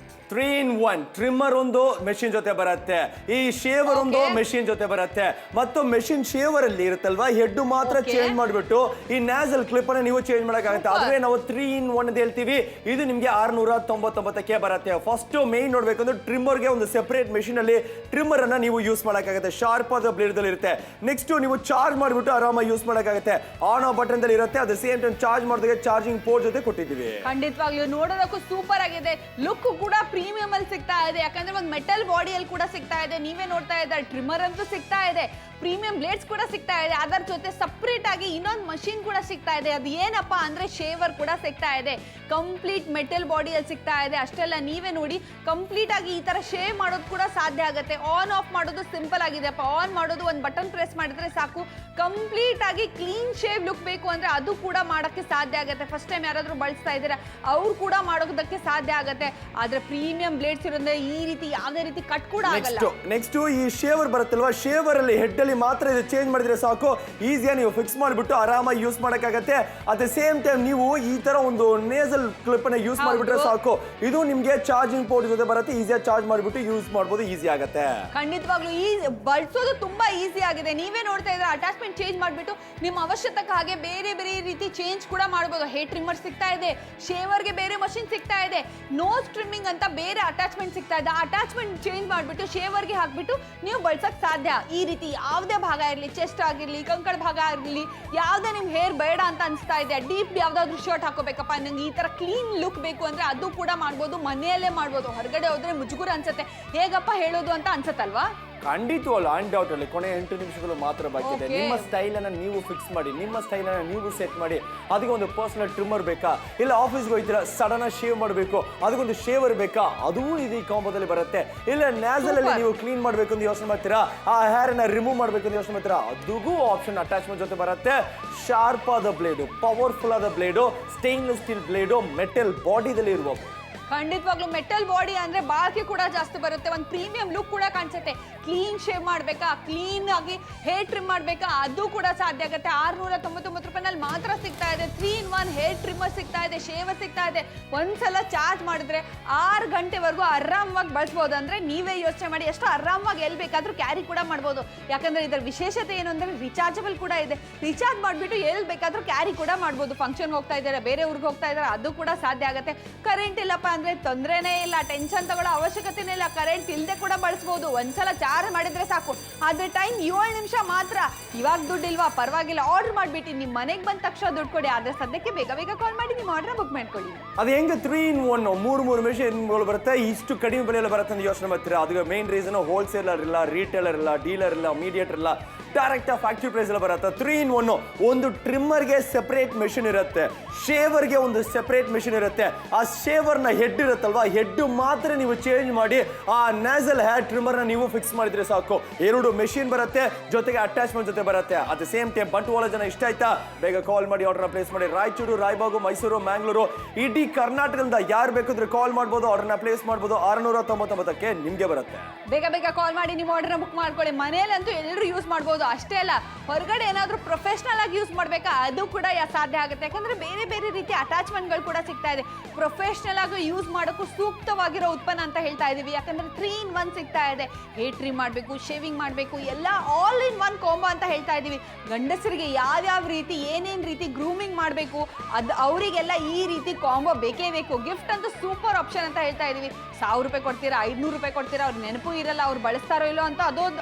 3-in-1 ಟ್ರಿಮ್ಮರ್ ಒಂದು ಮೆಷಿನ್ ಜೊತೆ ಬರುತ್ತೆ, ಈ ಶೇವರ್ ಒಂದು ಮೆಷಿನ್ ಜೊತೆ ಬರುತ್ತೆ. ಮತ್ತು ಮೆಷಿನ್ ಶೇವರ್ ಅಲ್ಲಿ ಇರುತ್ತಲ್ವಾ, ಹೆಡ್ ಮಾತ್ರ ಚೇಂಜ್ ಮಾಡಿಬಿಟ್ಟು ಈ ನ್ಯಾಸಲ್ ಕ್ಲಿಪ್ ಅನ್ನ ನೀವು ಚೇಂಜ್ ಮಾಡಕ್ಕಾಗುತ್ತೆ. ಅದುವೇ ನಾವು 3-in-1 ಅಂತ ಹೇಳ್ತೀವಿ. ಇದು ನಿಮಗೆ 699ಕ್ಕೆ ಬರುತ್ತೆ. ಫಸ್ಟ್ ಮೇನ್ ನೋಡ್ಬೇಕಂದ್ರೆ ಟ್ರಿಮ್ಮರ್ಗೆ ಒಂದು ಸೆಪರೇಟ್ ಮೆಷಿನ್ ಅಲ್ಲಿ ಟ್ರಿಮ್ಮರ್ ಅನ್ನ ನೀವು ಯೂಸ್ ಮಾಡಕ್ಕಾಗುತ್ತೆ. ಶಾರ್ಪ್ ಆದ ಬ್ಲೇಡ್ ಅಲ್ಲಿ ಇರುತ್ತೆ. ನೆಕ್ಸ್ಟ್ ನೀವು ಚಾರ್ಜ್ ಮಾಡಿಬಿಟ್ಟು ಆರಾಮಾಗಿ ಯೂಸ್ ಮಾಡಕ್ಕಾಗುತ್ತೆ. ಆನ್ ಆಫ್ ಬಟನ್ ಅಲ್ಲಿ ಇರುತ್ತೆ. ಅದೇ ಸೇಮ್ ಟೈಮ್ ಚಾರ್ಜ್ ಮಾಡಿದಾಗ ಚಾರ್ಜಿಂಗ್ ಪೋರ್ಟ್ ಜೊತೆ ಕೊಟ್ಟಿದ್ದೀವಿ. ಖಂಡಿತವಾಗ್ಲೂ ನೋಡೋದಕ್ಕೂ ಸೂಪರ್ ಆಗಿದೆ. ಲುಕ್ ಕೂಡ ಪ್ರೀಮಿಯಂ ಅಲ್ಲಿ ಸಿಗ್ತಾ ಇದೆ. ಯಾಕಂದ್ರೆ ಒಂದು ಮೆಟಲ್ ಬಾಡಿಯಲ್ಲಿ ಕೂಡ ಸಿಗ್ತಾ ಇದೆ. ನೀವೇ ನೋಡ್ತಾ ಇದ್ದಾರೆ, ಟ್ರಿಮ್ಮರ್ ಅಂತೂ ಸಿಗ್ತಾ ಇದೆ, ಪ್ರೀಮಿಯಂ ಬ್ಲೇಡ್ಸ್ ಕೂಡ ಸಿಗ್ತಾ ಇದೆ. ಅದರ ಜೊತೆ ಸಪ್ರೇಟ್ ಆಗಿ ಇನ್ನೊಂದು ಮಷಿನ್ ಕೂಡ ಸಿಗ್ತಾ ಇದೆ. ಅದು ಏನಪ್ಪಾ ಅಂದ್ರೆ ಶೇವರ್ ಕೂಡ ಸಿಗ್ತಾ ಇದೆ. ಕಂಪ್ಲೀಟ್ ಮೆಟಲ್ ಬಾಡಿಯಲ್ಲಿ ಸಿಗ್ತಾ ಇದೆ. ಅಷ್ಟೆಲ್ಲ ನೀವೇ ನೋಡಿ, ಕಂಪ್ಲೀಟ್ ಆಗಿ ಈ ತರ ಶೇವ್ ಮಾಡೋದು ಕೂಡ ಸಾಧ್ಯ ಆಗುತ್ತೆ. ಆನ್ ಆಫ್ ಮಾಡೋದು ಸಿಂಪಲ್ ಆಗಿದೆ. ಆನ್ ಮಾಡೋದು ಒಂದು ಬಟನ್ ಪ್ರೆಸ್ ಮಾಡಿದ್ರೆ ಸಾಕು. ಕಂಪ್ಲೀಟ್ ಆಗಿ ಕ್ಲೀನ್ ಶೇವ್ ಲುಕ್ ಬೇಕು ಅಂದ್ರೆ ಅದು ಕೂಡ ಮಾಡೋಕ್ಕೆ ಸಾಧ್ಯ ಆಗುತ್ತೆ. ಫಸ್ಟ್ ಟೈಮ್ ಯಾರಾದ್ರೂ ಬಳಸ್ತಾ ಇದ್ದೀರಾ ಅವ್ರು ಕೂಡ ಮಾಡೋದಕ್ಕೆ ಸಾಧ್ಯ ಆಗುತ್ತೆ. ಆದ್ರೆ ಪ್ರೀಮಿಯಂ ಬ್ಲೇಡ್ಸ್ ಇರೋದ್ರೆ ಈ ರೀತಿ ಯಾವುದೇ ರೀತಿ ಕಟ್ ಕೂಡ ಆಗಲ್ಲ. ನೆಕ್ಸ್ಟ್ ಈ ಶೇವರ್ ಬರುತ್ತಲ್ವಾ, ಶೇವರ್ ಅಲ್ಲಿ ಹೆಡ್ ಅಲ್ಲಿ ಮಾತ್ರ ಇದು ಚೇಂಜ್ ಮಾಡಿದ್ರೆ ಸಾಕು. ಈಸಿಯಾಗಿ ನೀವು ಫಿಕ್ಸ್ ಮಾಡಿಬಿಟ್ಟು ಆರಾಮಾಗಿ ಯೂಸ್ ಮಾಡಕ್ಕಾಗತ್ತೆ. ಅಟ್ ದ ಸೇಮ್ ಟೈಮ್ ನೀವು ಈ ತರ ಒಂದು ನೇಸಲ್ ಕ್ಲಿಪ್ ಅನ್ನ ಯೂಸ್ ಮಾಡಿಬಿಟ್ರೆ ಸಾಕು. ಇದು ನಿಮ್ಗೆ ಚಾರ್ಜಿಂಗ್ ಪೋರ್ಟ್ ಜೊತೆ ಬರುತ್ತೆ. ಈಸಿಯಾಗಿ ಚಾರ್ಜ್ ಮಾಡಿಬಿಟ್ಟು ಯೂಸ್ ಮಾಡಬಹುದು. ಈಸಿ ಆಗುತ್ತೆ. ಖಂಡಿತವಾಗ್ಲೂ ಈ ಬಳಸೋದು ತುಂಬಾ ಈಸಿ ಆಗಿದೆ. ನೀವೇ ನೋಡ್ತಾ ಇದ್ರೆ ಅಟ್ಯಾಚ್ಮೆಂಟ್ ಚೇಂಜ್ ಮಾಡಿಬಿಟ್ಟು ನಿಮ್ಮ ಅವಶ್ಯಕತೆ ಹಾಗೆ ಬೇರೆ ಬೇರೆ ರೀತಿ ಚೇಂಜ್ ಕೂಡ ಮಾಡಬಹುದು. ಹೇರ್ ಟ್ರಿಮ್ಮರ್ ಸಿಗ್ತಾ ಇದೆ, ಶೇವರ್ಗೆ ಬೇರೆ ಮಷಿನ್ ಸಿಗ್ತಾ ಇದೆ, ನೋಸ್ ಟ್ರಿಮ್ಮಿಂಗ್ ಅಂತ ಬೇರೆ ಅಟ್ಯಾಚ್ಮೆಂಟ್ ಸಿಗ್ತಾ ಇದೆ. ಅಟ್ಯಾಚ್ಮೆಂಟ್ ಚೇಂಜ್ ಮಾಡಿಬಿಟ್ಟು ಶೇವರ್ಗೆ ಹಾಕ್ಬಿಟ್ಟು ನೀವು ಬಳಸಕ್ ಸಾಧ್ಯ. ಈ ರೀತಿ ಯಾವುದೇ ಭಾಗ ಇರಲಿ, ಚೆಸ್ಟ್ ಆಗಿರ್ಲಿ, ಕಂಕಳ ಭಾಗ ಆಗಿರ್ಲಿ, ಯಾವುದೇ ನಿಮ್ ಹೇರ್ ಬೇಡ ಅಂತ ಅನಿಸ್ತಾ ಇದೆ, ಡೀಪ್ ಯಾವ್ದಾದ್ರು ಶರ್ಟ್ ಹಾಕೋಬೇಕಪ್ಪ, ನಂಗೆ ಈ ತರ ಕ್ಲೀನ್ ಲುಕ್ ಬೇಕು ಅಂದ್ರೆ ಅದು ಕೂಡ ಮಾಡ್ಬೋದು. ಮನೆಯಲ್ಲೇ ಮಾಡ್ಬೋದು. ಹೊರಗಡೆ ಹೋದ್ರೆ ಮುಜುಗುರ ಅನ್ಸುತ್ತೆ, ಹೇಗಪ್ಪ ಹೇಳೋದು ಅಂತ ಅನ್ಸತ್ತಲ್ವಾ? ಖಂಡಿತವಲ್ಲ, ಅನ್ಡೌಟ್ ಅಲ್ಲಿ ಕೊನೆ 8 ನಿಮಿಷಗಳು ಮಾತ್ರ ಬಾಕಿ ಇದೆ. ನಿಮ್ಮ ಸ್ಟೈಲ್ ಅನ್ನ ನೀವು ಫಿಕ್ಸ್ ಮಾಡಿ, ನಿಮ್ಮ ಸ್ಟೈಲ್ ಅನ್ನ ನೀವು ಸೆಟ್ ಮಾಡಿ. ಅದಕ್ಕೆ ಒಂದು ಪರ್ಸನಲ್ ಟ್ರಿಮ್ಮರ್ ಬೇಕಾ, ಇಲ್ಲ ಆಫೀಸ್ಗೆ ಹೋಗ್ತೀರಾ ಸಡನ್ ಶೇವ್ ಮಾಡಬೇಕು, ಅದಕ್ಕೊಂದು ಶೇವರ್ ಬೇಕಾ, ಅದೂ ಇದು ಕಾಂಬೋದಲ್ಲಿ ಬರುತ್ತೆ. ಇಲ್ಲ ನ್ಯಾಸಲ್ ಅಲ್ಲಿ ನೀವು ಕ್ಲೀನ್ ಮಾಡಬೇಕು ಅಂತ ಯೋಚನೆ ಮಾಡ್ತೀರಾ, ಆ ಹೇರ್ ಅನ್ನ ರಿಮೂವ್ ಮಾಡಬೇಕು ಅಂತ ಯೋಚನೆ ಮಾಡ್ತೀರಾ, ಅದಕ್ಕೂ ಆಪ್ಷನ್ ಅಟ್ಯಾಚ್ಮೆಂಟ್ ಜೊತೆ ಬರುತ್ತೆ. ಶಾರ್ಪ್ ಆದ ಬ್ಲೇಡು, ಪವರ್ಫುಲ್ ಆದ blade, stainless steel blade, metal ಬಾಡಿದಲ್ಲಿ ಇರುವ. ಖಂಡಿತವಾಗ್ಲೂ ಮೆಟಲ್ ಬಾಡಿ ಅಂದ್ರೆ ಬಾಕಿ ಕೂಡ ಜಾಸ್ತಿ ಬರುತ್ತೆ. ಒಂದು ಪ್ರೀಮಿಯಂ ಲುಕ್ ಕೂಡ ಕಾಣಿಸುತ್ತೆ. ಕ್ಲೀನ್ ಶೇವ್ ಮಾಡ್ಬೇಕಾ, ಕ್ಲೀನ್ ಆಗಿ ಹೇರ್ ಟ್ರಿಮ್ ಮಾಡ್ಬೇಕಾ, ಅದು ಕೂಡ ಸಾಧ್ಯ ಆಗುತ್ತೆ. 699 ರೂಪಾಯಿನಲ್ಲಿ ಮಾತ್ರ ಸಿಗ್ತಾ ಇದೆ. 3-in-1 ಹೇರ್ ಟ್ರಿಮ್ಮರ್ ಸಿಗ್ತಾ ಇದೆ, ಶೇವರ್ ಸಿಗ್ತಾ ಇದೆ. ಒಂದ್ಸಲ ಚಾರ್ಜ್ ಮಾಡಿದ್ರೆ 6 ಗಂಟೆವರೆಗೂ ಆರಾಮವಾಗಿ ಬಳಸ್ಬೋದು. ಅಂದ್ರೆ ನೀವೇ ಯೋಚನೆ ಮಾಡಿ, ಎಷ್ಟು ಆರಾಮವಾಗಿ ಎಲ್ಲಿ ಬೇಕಾದ್ರೂ ಕ್ಯಾರಿ ಕೂಡ ಮಾಡ್ಬೋದು. ಯಾಕಂದ್ರೆ ಇದರ ವಿಶೇಷತೆ ಏನು ಅಂದ್ರೆ ರಿಚಾರ್ಜಬಲ್ ಕೂಡ ಇದೆ. ರಿಚಾರ್ಜ್ ಮಾಡಿಬಿಟ್ಟು ಎಲ್ಲಿ ಬೇಕಾದ್ರೂ ಕ್ಯಾರಿ ಕೂಡ ಮಾಡ್ಬೋದು. ಫಂಕ್ಷನ್ ಹೋಗ್ತಾ ಇದ್ದಾರೆ, ಬೇರೆ ಊರಿಗೆ ಹೋಗ್ತಾ ಇದ್ದಾರೆ, ಅದು ಕೂಡ ಸಾಧ್ಯ ಆಗುತ್ತೆ. ಕರೆಂಟ್ ಇಲ್ಲಪ್ಪ ಅಂದ್ರೆ ತೊಂದರೆನೇ ಇಲ್ಲ, ಟೆನ್ಷನ್ ತಗೊಳ್ಳೋ ಅವಶ್ಯಕತೆನೇ ಇಲ್ಲ. ಕರೆಂಟ್ ಇಲ್ಲದೆ ಕೂಡ ಬಳಸಬಹುದು. ಒಂದ್ಸಲ ಚಾರ್ಜ್ ಮಾಡಿದ್ರೆ ಸಾಕು. ಆದ್ರೆ ಟೈಮ್ 7 ನಿಮಿಷ ಮಾತ್ರ. ಇವಾಗ ದುಡ್ಡಿಲ್ವಾ, ಪರವಾಗಿಲ್ಲ, ಆರ್ಡರ್ ಮಾಡ್ಬಿಟ್ಟು ನಿಮ್ಮ ಮನೆಗೆ ಬಂದ ತಕ್ಷಣ ದುಡ್ಡು ಕೊಡಿ. ಆದ್ರೆ ಸದ್ಯಕ್ಕೆ ಬೇಗ ಬೇಗ ಕಾಲ್ ಮಾಡಿ ನಿಮ್ಮ ಆರ್ಡರ್ ಬುಕ್ ಮಾಡ್ಕೊಳ್ಳಿ. ಅದು ಹೆಂಗೆ 3-in-1 ಮೂರು ಮೆಷಿನ್ಗಳು ಬರುತ್ತೆ, ಇಷ್ಟು ಕಡಿಮೆ ಬೆಲೆಯಲ್ಲಿ ಬರುತ್ತೆ ಅಂತ ಯೋಚನೆ ಮಾಡ್ತೀರಾ. ಅದಕ್ಕೆ ಮೇನ್ ರೀಸನ್ ಹೋಲ್ಸೇಲರ್ ಇಲ್ಲ, ರೀಟೇಲರ್ ಇಲ್ಲ, ಡೀಲರ್ ಇಲ್ಲ, ಮೀಡಿಯೇಟರ್ ಇಲ್ಲ, ಡೈರೆಕ್ಟ್ ಫ್ಯಾಕ್ಟರಿ ಪ್ರೈಸ್ ಎಲ್ಲ ಬರುತ್ತೆ. 3-in-1 ಒಂದು ಟ್ರಿಮ್ಮರ್ಗೆ ಸೆಪರೇಟ್ ಮೆಷಿನ್ ಇರುತ್ತೆ, ಶೇವರ್ಗೆ ಒಂದು ಸೆಪರೇಟ್ ಮೆಷಿನ್ ಇರುತ್ತೆ. ಆ ಶೇವರ್ನ ಹೆಡ್ ಇರುತ್ತಲ್ವಾ, ಹೆಡ್ ಮಾತ್ರ ನೀವು ಚೇಂಜ್ ಮಾಡಿ ಆ ನ್ಯಾಸಲ್ ಹೇರ್ ಟ್ರಿಮ್ಮರ್ನ ನೀವು ಫಿಕ್ಸ್ ಮಾಡಿದ್ರೆ ಸಾಕು. 2 ಮೆಷಿನ್ ಬರುತ್ತೆ, ಜೊತೆಗೆ ಅಟ್ಯಾಚ್ಮೆಂಟ್ ಜೊತೆ ಬರುತ್ತೆ. At the same time Bantwal ಜನ ಇಷ್ಟ ಆಯ್ತಾ, ಬೇಗ ಕಾಲ್ ಮಾಡಿ ಆರ್ಡರ್ನ ಪ್ಲೇಸ್ ಮಾಡಿ. ರಾಯಚೂರು, ರಾಯಬಾಗು, ಮೈಸೂರು, ಮ್ಯಾಂಗ್ಳೂರು, ಇಡೀ ಕರ್ನಾಟಕದಿಂದ ಯಾರು ಬೇಕಿದ್ರೆ ಕಾಲ್ ಮಾಡ್ಬೋದು, ಆರ್ಡರ್ನ ಪ್ಲೇಸ್ ಮಾಡ್ಬೋದು. 699ಕ್ಕೆ ನಿಮಗೆ ಬರುತ್ತೆ. ಬೇಗ ಬೇಗ ಕಾಲ್ ಮಾಡಿ ನಿಮ್ಮ ಆರ್ಡರ್ನ ಬುಕ್ ಮಾಡ್ಕೊಳ್ಳಿ. ಮನೆಯಲ್ಲಂತೂ ಎಲ್ಲರೂ ಯೂಸ್ ಮಾಡ್ಬೋದು. ಅಷ್ಟೇ ಅಲ್ಲ, ಹೊರಗಡೆ ಏನಾದರೂ ಪ್ರೊಫೆಷನಲ್ ಆಗಿ ಯೂಸ್ ಮಾಡಬೇಕಾ, ಅದು ಕೂಡ ಸಾಧ್ಯ ಆಗುತ್ತೆ. ಯಾಕಂದ್ರೆ ಬೇರೆ ಬೇರೆ ರೀತಿಯ ಅಟ್ಯಾಚ್ಮೆಂಟ್ಗಳು ಕೂಡ ಸಿಗ್ತಾ ಇದೆ. ಪ್ರೊಫೆಷನಲ್ ಆಗಿ ಯೂಸ್ ಮಾಡೋಕ್ಕೂ ಸೂಕ್ತವಾಗಿರೋ ಉತ್ಪನ್ನ ಅಂತ ಹೇಳ್ತಾ ಇದೀವಿ. ಯಾಕಂದ್ರೆ 3-in-1 ಸಿಗ್ತಾ ಇದೆ. ಹೇರ್ ಟ್ರಿಮ್ ಮಾಡಬೇಕು, ಶೇವಿಂಗ್ ಮಾಡಬೇಕು, ಎಲ್ಲ ಆಲ್ ಇನ್ ಒನ್ ಕಾಂಬೋ ಅಂತ ಹೇಳ್ತಾ ಇದೀವಿ. ಗಂಡಸರಿಗೆ ಯಾವ್ಯಾವ ರೀತಿ ಏನೇನ್ ರೀತಿ ಗ್ರೂಮಿಂಗ್ ಮಾಡಬೇಕು, ಅದು ಅವರಿಗೆಲ್ಲ ಈ ರೀತಿ ಕಾಂಬೋ ಬೇಕೇ ಬೇಕು. ಗಿಫ್ಟ್ ಅಂತೂ ಸೂಪರ್ ಆಪ್ಷನ್ ಅಂತ ಹೇಳ್ತಾ ಇದೀವಿ. 1000 ರೂಪಾಯಿ ಕೊಡ್ತೀರಾ, 500 ರೂಪಾಯಿ ಕೊಡ್ತೀರಾ, ಅವ್ರ ನೆನಪು ಇರಲ್ಲ, ಅವ್ರು ಬಳಸ್ತಾರೋ ಇಲ್ಲೋ ಅಂತ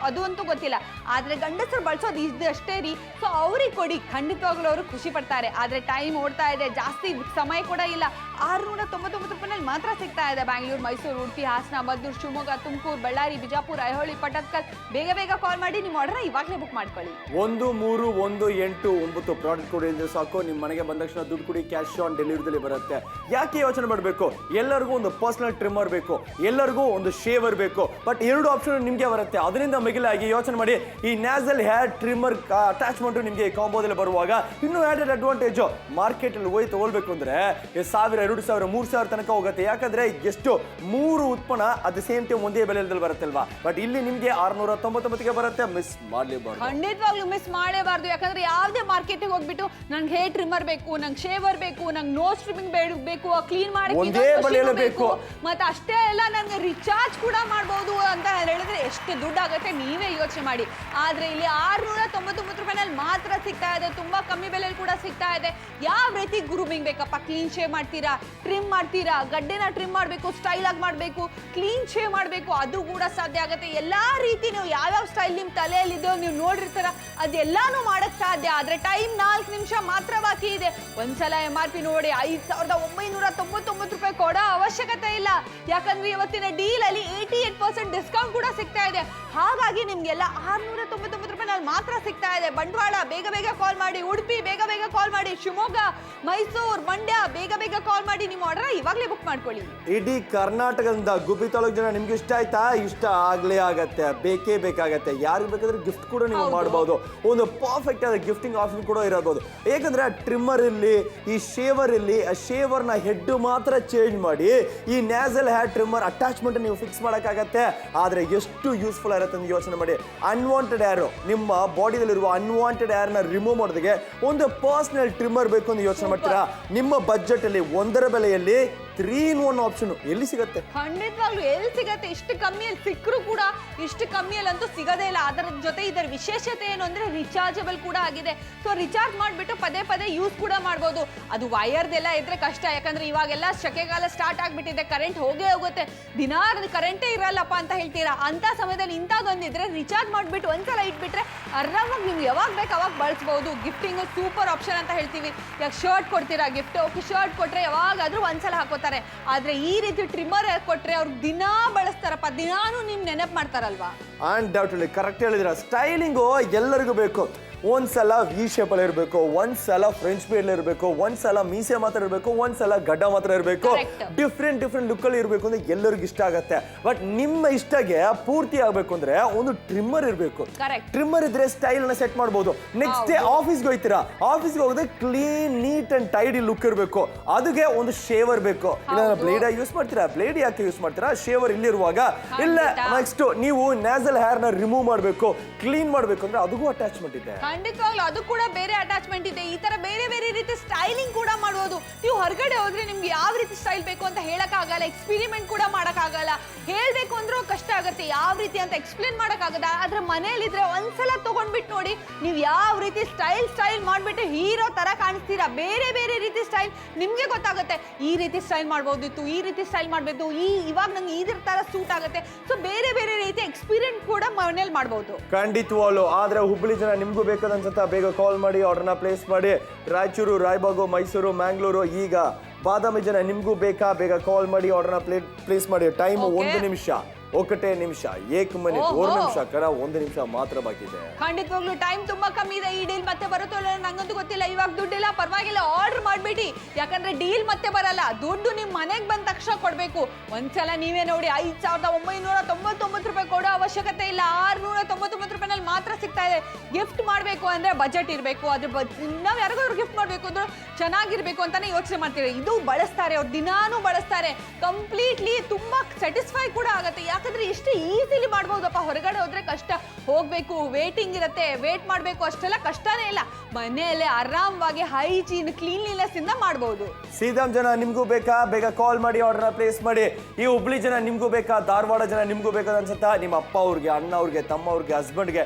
ಅದು ಅಂತೂ ಗೊತ್ತಿಲ್ಲ. ಆದ್ರೆ ಗಂಡಸರು ಬಳಸೋದು ಇದಷ್ಟೇ ರೀ. ಸೊ ಅವ್ರಿಗೆ ಕೊಡಿ, ಖಂಡಿತವಾಗ್ಲೂ ಅವರು ಖುಷಿ ಪಡ್ತಾರೆ. ಆದ್ರೆ ಟೈಮ್ ಓಡ್ತಾ ಇದೆ, ಜಾಸ್ತಿ ಸಮಯ ಕೂಡ ಇಲ್ಲ. ₹699 ಮಾತ್ರ ಸಿಗ್ತಾ ಇದೆ. ಬ್ಯಾಂಗ್ಳೂರು, ಮೈಸೂರು, ಉಡುಪಿ, ಹಾಸನ, ಮದ್ದೂರು, ಶಿವಮೊಗ್ಗ, ತುಮಕೂರು, ಬಳ್ಳಾರಿ, ಬಿಜಾಪುರ, ಐಹೊಳಿ, ಪಟದ್ಕಲ್. ಬೇಗ ಕಾಲ್ ಮಾಡಿ ನಿಮ್ಮ ಆರ್ಡರ್ ಇವಾಗಲೇ ಬುಕ್ ಮಾಡ್ಕೊಳ್ಳಿ. 1319 ಪ್ರಾಡಕ್ಟ್ ಕೊಡಿ ಅಂದ್ರೆ ಸಾಕು, ನಿಮ್ಮ ಮನೆಗೆ ಬಂದ ತಕ್ಷಣ ದುಡ್ಡು ಕೊಡಿ, ಕ್ಯಾಶ್ ಆನ್ ಡೆಲಿವರಿದಲ್ಲಿ ಬರುತ್ತೆ. ಯಾಕೆ ಯೋಚನೆ ಮಾಡಬೇಕು? ಎಲ್ಲರಿಗೂ ಒಂದು ಪರ್ಸನಲ್ ಟ್ರಿಮ್ಮರ್ ಬೇಕು, ಎಲ್ಲರಿಗೂ ಒಂದು ಶೇವರ್ ಬೇಕು, ಬಟ್ 2 ಆಪ್ಷನ್ ನಿಮಗೆ ಬರುತ್ತೆ. ಅದರಿಂದ ಮಿಗಿಲಾಗಿ ಯೋಚನೆ ಮಾಡಿ, ಈ ನ್ಯಾಸಲ್ ಹೇರ್ ಟ್ರಿಮ್ಮರ್ ಅಟ್ಯಾಚ್ಮೆಂಟ್ ನಿಮಗೆ ಕಾಂಬೋದಲ್ಲಿ ಬರುವಾಗ ಇನ್ನೂ ಆ್ಯಡೆಡ್ ಅಡ್ವಾಂಟೇಜ್. ಮಾರ್ಕೆಟ್ ಅಲ್ಲಿ ಹೋಗಿ ತಗೊಳ್ಬೇಕು ಅಂದ್ರೆ 1000, 2000, 3000 ತನಕ ಹೋಗುತ್ತೆ. ಯಾಕಂದ್ರೆ ಎಷ್ಟು 3 ಉತ್ಪನ್ನ ಅಟ್ ಸೇಮ್ ಟೈಮ್ ಒಂದೇ ಬೆಲೆಯಲ್ಲಿ ಬರುತ್ತಲ್ವಾ. ಬಟ್ ಇಲ್ಲಿ ನಿಮಗೆ 699ಗೆ ಬರುತ್ತೆ. ಮಿಸ್ ಮಾಡಲೇಬಾರ್ದು, ಖಂಡಿತವಾಗ್ಲೂ ಮಿಸ್ ಮಾಡಲೇಬಾರ್ದು. ಯಾಕಂದ್ರೆ ಯಾವುದೇ ಮಾರ್ಕೆಟಿಗೆ ಹೋಗ್ಬಿಟ್ಟು ನಂಗೆ ಹೇರ್ ಟ್ರಿಮ್ಮರ್ ಬೇಕು, ನಂಗೆ ಶೇವರ್ ಬೇಕು, ನಂಗೆ ನೋಸ್ ಟ್ರಿಮ್ಮಿಂಗ್ ಬೇಕು, ಕ್ಲೀನ್ ಮಾಡಿ ಒಂದೇ ಬೆಲೆಯಲ್ಲಿ ಬೇಕು, ಮತ್ತೆ ಅಷ್ಟೇ ಅಲ್ಲ ನನಗೆ ರಿಚಾರ್ಜ್ ಕೂಡ ಮಾಡಬಹುದು ಅಂತ ಹೇಳಿದ್ರೆ ಎಷ್ಟು ದುಡ್ಡು ಆಗುತ್ತೆ ನೀವೇ ಯೋಚನೆ ಮಾಡಿ. ಆದ್ರೆ ಇಲ್ಲಿ ₹699 ಮಾತ್ರ ಸಿಗ್ತಾ ಇದೆ. ತುಂಬಾ ಕಮ್ಮಿ ಬೆಲೆಯಲ್ಲಿ ಕೂಡ ಸಿಗ್ತಾ ಇದೆ. ಯಾವ ರೀತಿ ಗ್ರೂಮಿಂಗ್ ಬೇಕಪ್ಪ, ಕ್ಲೀನ್ ಶೇವ್ ಮಾಡ್ತೀರಾ, ಟ್ರಿಮ್ ಮಾಡ್ತೀರಾ, ಗಡ್ಡೆನ ಟ್ರಿಮ್ ಮಾಡಬೇಕು, ಸ್ಟೈಲ್ ಆಗಿ ಮಾಡಬೇಕು, ಕ್ಲೀನ್ ಶೇವ್ ಮಾಡಬೇಕು, ಅದು ಕೂಡ ಸಾಧ್ಯ ಆಗುತ್ತೆ. ಎಲ್ಲಾ ರೀತಿ ನೀವು ಯಾವ್ಯಾವ ಸ್ಟೈಲ್ ನಿಮ್ಮ ತಲೆಯಲ್ಲಿದೆಯೋ ನೀವು ನೋಡಿರ್ತೀರ, ಅದೆಲ್ಲಾನು ಮಾಡಕ್ ಸಾಧ್ಯ. ಆದ್ರೆ ಟೈಮ್ 4 ನಿಮಿಷ ಮಾತ್ರ ಬಾಕಿ ಇದೆ. ಒಂದ್ಸಲ MRP ನೋಡಿ ₹5,999 ಕೊಡೋ ಅವಶ್ಯಕತೆ ಇಲ್ಲ. ಯಾಕಂದ್ರೆ ಇವತ್ತಿನ ಡೀಲ್ ಅಲ್ಲಿ 88% ಡಿಸ್ಕೌಂಟ್ ಕೂಡ ಸಿಗ್ತಾ ಇದೆ. ಹಾಗಾಗಿ ನಿಮ್ಗೆಲ್ಲ ₹699 ಮಾತ್ರ ಸಿಗ್ತಾ ಇದೆ. ಬಂಡವಾಳ ಬೇಗ ಕಾಲ್ ಮಾಡಿ, ಉಡುಪಿ ಬೇಗ ಕಾಲ್ ಮಾಡಿ, ಶಿವಮೊಗ್ಗ, ಮೈಸೂರು, ಮಂಡ್ಯ ಬೇಗ ಕಾಲ್ ಮಾಡಿ ನಿಮ್ಮ ಆರ್ಡರ್ ಇವಾಗಲೇ ಬುಕ್ ಮಾಡ್ಕೊಳ್ಳಿ. ಇಡೀ ಕರ್ನಾಟಕದಿಂದ ಗುಬ್ಬಿ ತಾಲೂಕು ಜನ ನಿಮ್ಗೆ ಇಷ್ಟ ಆಯ್ತಾ? ಇಷ್ಟ ಆಗ್ಲೇ ಆಗತ್ತೆ, ಬೇಕೇ ಬೇಕಾಗತ್ತೆ. ಯಾರಿಗೆ ಬೇಕಾದ್ರೆ ಗಿಫ್ಟ್ ಕೂಡ ನೀವು ಮಾಡಬಹುದು. ಒಂದು ಪರ್ಫೆಕ್ಟ್ ಆದ ಗಿಫ್ಟಿಂಗ್ ಆಪ್ಷನ್ ಕೂಡ ಇರಬಹುದು. ಯಾಕಂದ್ರೆ ಟ್ರಿಮ್ಮರ್ ಇಲ್ಲಿ, ಈ ಶೇವರ್ ಇಲ್ಲಿ, ಆ ಶೇವರ್ನ ಹೆಡ್ ಮಾತ್ರ ಚೇಂಜ್ ಮಾಡಿ ಈ ನ್ಯಾಸಲ್ ಹೇರ್ ಟ್ರಿಮ್ಮರ್ ಅಟ್ಯಾಚ್ಮೆಂಟ್ ನೀವು ಫಿಕ್ಸ್ ಮಾಡೋಕ್ಕಾಗತ್ತೆ. ಆದ್ರೆ ಎಷ್ಟು ಯೂಸ್ಫುಲ್ ಆಗಿರುತ್ತೆ ಅಂತ ಯೋಚನೆ ಮಾಡಿ. ಅನ್ವಾಂಟೆಡ್ ಹೇರ್, ನಿಮ್ಮ ಬಾಡಿಯಲ್ಲಿರುವ ಅನ್ವಾಂಟೆಡ್ ಹೇರ್ನ ರಿಮೂವ್ ಮಾಡೋದಕ್ಕೆ ಒಂದು ಪರ್ಸನಲ್ ಟ್ರಿಮ್ಮರ್ ಬೇಕು ಅಂತ ಯೋಚನೆ ಮಾಡ್ತೀರಾ? ನಿಮ್ಮ ಬಜೆಟ್ ಅಲ್ಲಿ ಒಂದರ ಬೆಲೆಯಲ್ಲಿ 3-in-1 ಆಪ್ಷನ್ ಎಲ್ಲಿ ಸಿಗುತ್ತೆ? ಖಂಡಿತವಾಗ್ಲೂ ಎಲ್ಲಿ ಸಿಗತ್ತೆ? ಇಷ್ಟು ಕಮ್ಮಿಯಲ್ಲಿ ಸಿಕ್ಕರೂ ಕೂಡ ಇಷ್ಟು ಕಮ್ಮಿಯಲ್ಲಂತೂ ಸಿಗೋದೇ ಇಲ್ಲ. ಅದರ ಜೊತೆ ಇದರ ವಿಶೇಷತೆ ಏನು ಅಂದ್ರೆ ರಿಚಾರ್ಜಬಲ್ ಕೂಡ ಆಗಿದೆ. ಸೊ ರಿಚಾರ್ಜ್ ಮಾಡಿಬಿಟ್ಟು ಪದೇ ಯೂಸ್ ಕೂಡ ಮಾಡ್ಬೋದು. ಅದು ವೈರ್ದೆಲ್ಲ ಇದ್ರೆ ಕಷ್ಟ. ಯಾಕಂದ್ರೆ ಇವಾಗೆಲ್ಲ ಸೆಕೆಗಾಲ ಸ್ಟಾರ್ಟ್ ಆಗ್ಬಿಟ್ಟಿದೆ, ಕರೆಂಟ್ ಹೋಗೇ ಹೋಗುತ್ತೆ, ದಿನಾ ಕರೆಂಟೇ ಇರಲ್ಲಪ್ಪ ಅಂತ ಹೇಳ್ತೀರಾ. ಅಂತ ಸಮಯದಲ್ಲಿ ಇಂಥದ್ದೊಂದಿದ್ರೆ ರಿಚಾರ್ಜ್ ಮಾಡಿಬಿಟ್ಟು ಒಂದ್ಸಲ ಇಟ್ಬಿಟ್ರೆ ಆರಾಮಾಗಿ ನಿಮ್ಗೆ ಯಾವಾಗ ಬೇಕು ಅವಾಗ ಬಳಸ್ಬೋದು. ಗಿಫ್ಟಿಂಗ್ ಸೂಪರ್ ಆಪ್ಷನ್ ಅಂತ ಹೇಳ್ತೀವಿ. ಯಾಕೆ ಶರ್ಟ್ ಕೊಡ್ತೀರಾ ಗಿಫ್ಟ್, ಓಕೆ ಶರ್ಟ್ ಕೊಟ್ರೆ ಯಾವಾಗಾದ್ರೂ ಒಂದ್ಸಲ ಹಾಕೋತಾರೆ. ಆದ್ರೆ ಈ ರೀತಿ ಟ್ರಿಮ್ಮರ್ ಕೊಟ್ರೆ ಅವ್ರು ದಿನಾ ಬಳಸ್ತಾರಪ್ಪ, ದಿನಾನು ನಿಮ್ ನೆನಪು ಮಾಡ್ತಾರಲ್ವಾ. ಅನ್ಡೌಟ್ಲಿ ಕರೆಕ್ಟ್ ಹೇಳಿದ್ರ. ಸ್ಟೈಲಿಂಗು ಎಲ್ಲರಿಗೂ ಬೇಕು. ಒಂದ್ಸಲ ವಿ ಶೇಪ್ ಅಲ್ಲಿ ಇರಬೇಕು, ಒಂದ್ಸಲ ಫ್ರೆಂಚ್ ಬೇಡ್ ಇರಬೇಕು, ಒಂದ್ಸಲ ಮೀಸೆ ಮಾತ್ರ ಇರಬೇಕು, ಒಂದ್ಸಲ ಗಡ್ಡ ಮಾತ್ರ ಇರಬೇಕು. ಡಿಫ್ರೆಂಟ್ ಲುಕ್ ಅಲ್ಲಿ ಇರಬೇಕು ಅಂದ್ರೆ ಎಲ್ಲರಿಗೂ ಇಷ್ಟ ಆಗತ್ತೆ. ಬಟ್ ನಿಮ್ಮ ಇಷ್ಟಗೆ ಪೂರ್ತಿ ಆಗ್ಬೇಕು ಅಂದ್ರೆ ಒಂದು ಟ್ರಿಮ್ಮರ್ ಇರಬೇಕು. ಟ್ರಿಮ್ಮರ್ ಇದ್ರೆ ಸ್ಟೈಲ್ ಅನ್ನ ಸೆಟ್ ಮಾಡಬಹುದು. ನೆಕ್ಸ್ಟ್ ಡೇ ಆಫೀಸ್ಗೆ ಹೋಗ್ತೀರಾ, ಆಫೀಸ್ಗೆ ಹೋಗೋದೇ clean, neat and tidy look ಇರಬೇಕು. ಅದಕ್ಕೆ ಒಂದು ಶೇವರ್ ಬೇಕು. ಇಲ್ಲ ಬ್ಲೇಡ್ ಯೂಸ್ ಮಾಡ್ತೀರಾ, ಬ್ಲೇಡ್ ಯಾಕೆ ಯೂಸ್ ಮಾಡ್ತೀರಾ? ಶೇವರ್ ಇಲ್ಲಿರುವಾಗ ಇಲ್ಲ. ನೆಕ್ಸ್ಟ್ ನೀವು ನ್ಯಾಸಲ್ ಹೇರ್ ನ ರಿಮೂವ್ ಮಾಡಬೇಕು, ಕ್ಲೀನ್ ಮಾಡಬೇಕು ಅಂದ್ರೆ ಅದಕ್ಕೂ ಅಟ್ಯಾಚ್ಮೆಂಟ್ ಇದೆ. ಖಂಡಿತವಾಗ್ಲೂ ಅದು ಕೂಡ ಬೇರೆ ಅಟ್ಯಾಚ್ಮೆಂಟ್ ಇದೆ. ಈ ತರ ಬೇರೆ ರೀತಿ ಸ್ಟೈಲಿಂಗ್ ಕೂಡ ಮಾಡಬಹುದು. ನೀವು ಹೊರಗಡೆ ಹೋದ್ರೆ ನಿಮ್ಗೆ ಯಾವ ರೀತಿ ಸ್ಟೈಲ್ ಬೇಕು ಅಂತ ಹೇಳಕ್ಕಾಗಲ್ಲ, ಎಕ್ಸ್ಪೆರಿಮೆಂಟ್ ಕೂಡ ಮಾಡಕ್ಕಾಗಲ್ಲ. ಹೇಳ್ಬೇಕು ಅಂದ್ರೂ ಕಷ್ಟ ಆಗುತ್ತೆ, ಯಾವ ರೀತಿ ಅಂತ ಎಕ್ಸ್ಪ್ಲೇನ್ ಮಾಡಕ್ಕಾಗಲ್ಲ. ಆದ್ರೆ ಮನೆಯಲ್ಲಿದ್ರೆ ಒಂದ್ಸಲ ತಗೊಂಡ್ಬಿಟ್ಟು ನೋಡಿ, ನೀವು ಯಾವ ರೀತಿ ಸ್ಟೈಲ್ ಮಾಡ್ಬಿಟ್ಟು ಹೀರೋ ತರ ಕಾಣಿಸ್ತೀರಾ. ಬೇರೆ ರೀತಿ ಸ್ಟೈಲ್ ನಿಮ್ಗೆ ಗೊತ್ತಾಗುತ್ತೆ. ಈ ರೀತಿ ಸ್ಟೈಲ್ ಮಾಡ್ಬೋದಿತ್ತು, ಈ ರೀತಿ ಸ್ಟೈಲ್ ಮಾಡ್ಬೇಕು, ಇವಾಗ ನಂಗೆ ಇದ್ರ ತರ ಸೂಟ್ ಆಗುತ್ತೆ. ಸೊ ಬೇರೆ ರೀತಿ ಎಕ್ಸ್ಪೀರಿಯನ್ಸ್ ಕೂಡ ಮನೇಲಿ ಮಾಡ್ಬೋದು. ಖಂಡಿತವಾಗ್ಲು. ಆದ್ರೆ ಹುಬ್ಬಳ್ಳಿ ಜನ ನಿಮ್ಗೂ ಬೇಕಾದಂತ ಬೇಗ ಕಾಲ್ ಮಾಡಿ, ಆರ್ಡರ್ನ ಪ್ಲೇಸ್ ಮಾಡಿ. ರಾಯಚೂರು, ರಾಯಬಾಗು, ಮೈಸೂರು, ಮ್ಯಾಂಗ್ಳೂರು, ಈಗ ಬಾದಾಮಿ ಜನ ನಿಮ್ಗೂ ಬೇಕಾ? ಬೇಗ ಕಾಲ್ ಮಾಡಿ, ಆರ್ಡರ್ನ ಪ್ಲೇಸ್ ಮಾಡಿ. ಟೈಮ್ 1 ನಿಮಿಷ, 1 ನಿಮಿಷ, 1 ಮಿನಿಟ್, 1 ನಿಮಿಷ ಕರ 1 ನಿಮಿಷ ಮಾತ್ರ ಬಾಕಿ ಇದೆ. ಖಂಡಿತವಾಗ್ಲೂ ಟೈಮ್ ತುಂಬಾ ಕಮ್ಮಿ ಇದೆ. ಈ ಡೀಲ್ ಮತ್ತೆ ಬರುತ್ತೋ ಇಲ್ಲ ನಂಗಂತೂ ಗೊತ್ತಿಲ್ಲ. ಇವಾಗ ದುಡ್ಡಿಲ್ಲ, ಪರವಾಗಿಲ್ಲ, ಆರ್ಡರ್ ಮಾಡ್ಬಿಡಿ. ಯಾಕಂದ್ರೆ ಡೀಲ್ ಮತ್ತೆ ಬರಲ್ಲ, ದುಡ್ಡು ನಿಮ್ ಮನೆಗೆ ಬಂದ ತಕ್ಷಣ ಕೊಡ್ಬೇಕು. ಒಂದ್ಸಲ ನೀವೇ ನೋಡಿ, ₹5,999 ಕೊಡೋ ಅವಶ್ಯಕತೆ ಇಲ್ಲ. ₹699 ಮಾತ್ರ ಸಿಗ್ತಾ ಇದೆ. ಗಿಫ್ಟ್ ಮಾಡ್ಬೇಕು ಅಂದ್ರೆ ಬಜೆಟ್ ಇರಬೇಕು. ಅದ್ರ ನಾವ್ ಯಾರಿಗಾದ್ರು ಗಿಫ್ಟ್ ಮಾಡ್ಬೇಕು ಅಂದ್ರೆ ಚೆನ್ನಾಗಿರ್ಬೇಕು ಅಂತಾನೆ ಯೋಚನೆ ಮಾಡ್ತೀವಿ. ಇದು ಬಳಸ್ತಾರೆ, ಅವ್ರು ದಿನಾನು ಬಳಸ್ತಾರೆ. ಕಂಪ್ಲೀಟ್ಲಿ ತುಂಬಾ ಸ್ಯಾಟಿಸ್ಫೈ ಕೂಡ ಆಗುತ್ತೆ. ಯಾಕಂದ್ರೆ ಇಷ್ಟು ಈಸಿಲಿ ಮಾಡ್ಬೋದಪ್ಪ. ಹೊರಗಡೆ ಹೋದ್ರೆ ಕಷ್ಟ, ಹೋಗ್ಬೇಕು, ವೇಟಿಂಗ್ ಇರುತ್ತೆ, ವೇಟ್ ಮಾಡ್ಬೇಕು, ಅಷ್ಟೆಲ್ಲ ಕಷ್ಟನೇ ಇಲ್ಲ. ಮನೆಯಲ್ಲೇ ಆರಾಮವಾಗಿ ಹೈಜೀನ್, ಕ್ಲೀನ್ಲಿನೆಸ್ ಇಂದ ಮಾಡ್ಬೋದು. ಸೀದಾಮ್ ಜನ ನಿಮ್ಗೂ ಬೇಕಾ? ಬೇಗ ಕಾಲ್ ಮಾಡಿ, ಆರ್ಡರ್ನ ಪ್ಲೇಸ್ ಮಾಡಿ. ಈ ಹುಬ್ಳಿ ಜನ ನಿಮ್ಗೂ ಬೇಕಾ? ಧಾರವಾಡ ಜನ ನಿಮ್ಗೂ ಬೇಕಾದ ಅನ್ಸುತ್ತಾ? ನಿಮ್ಮ ಅಪ್ಪ ಅವ್ರಿಗೆ, ಅಣ್ಣ ಅವ್ರಿಗೆ, ತಮ್ಮ ಅವ್ರಿಗೆ, ಹಸ್ಬೆಂಡ್ಗೆ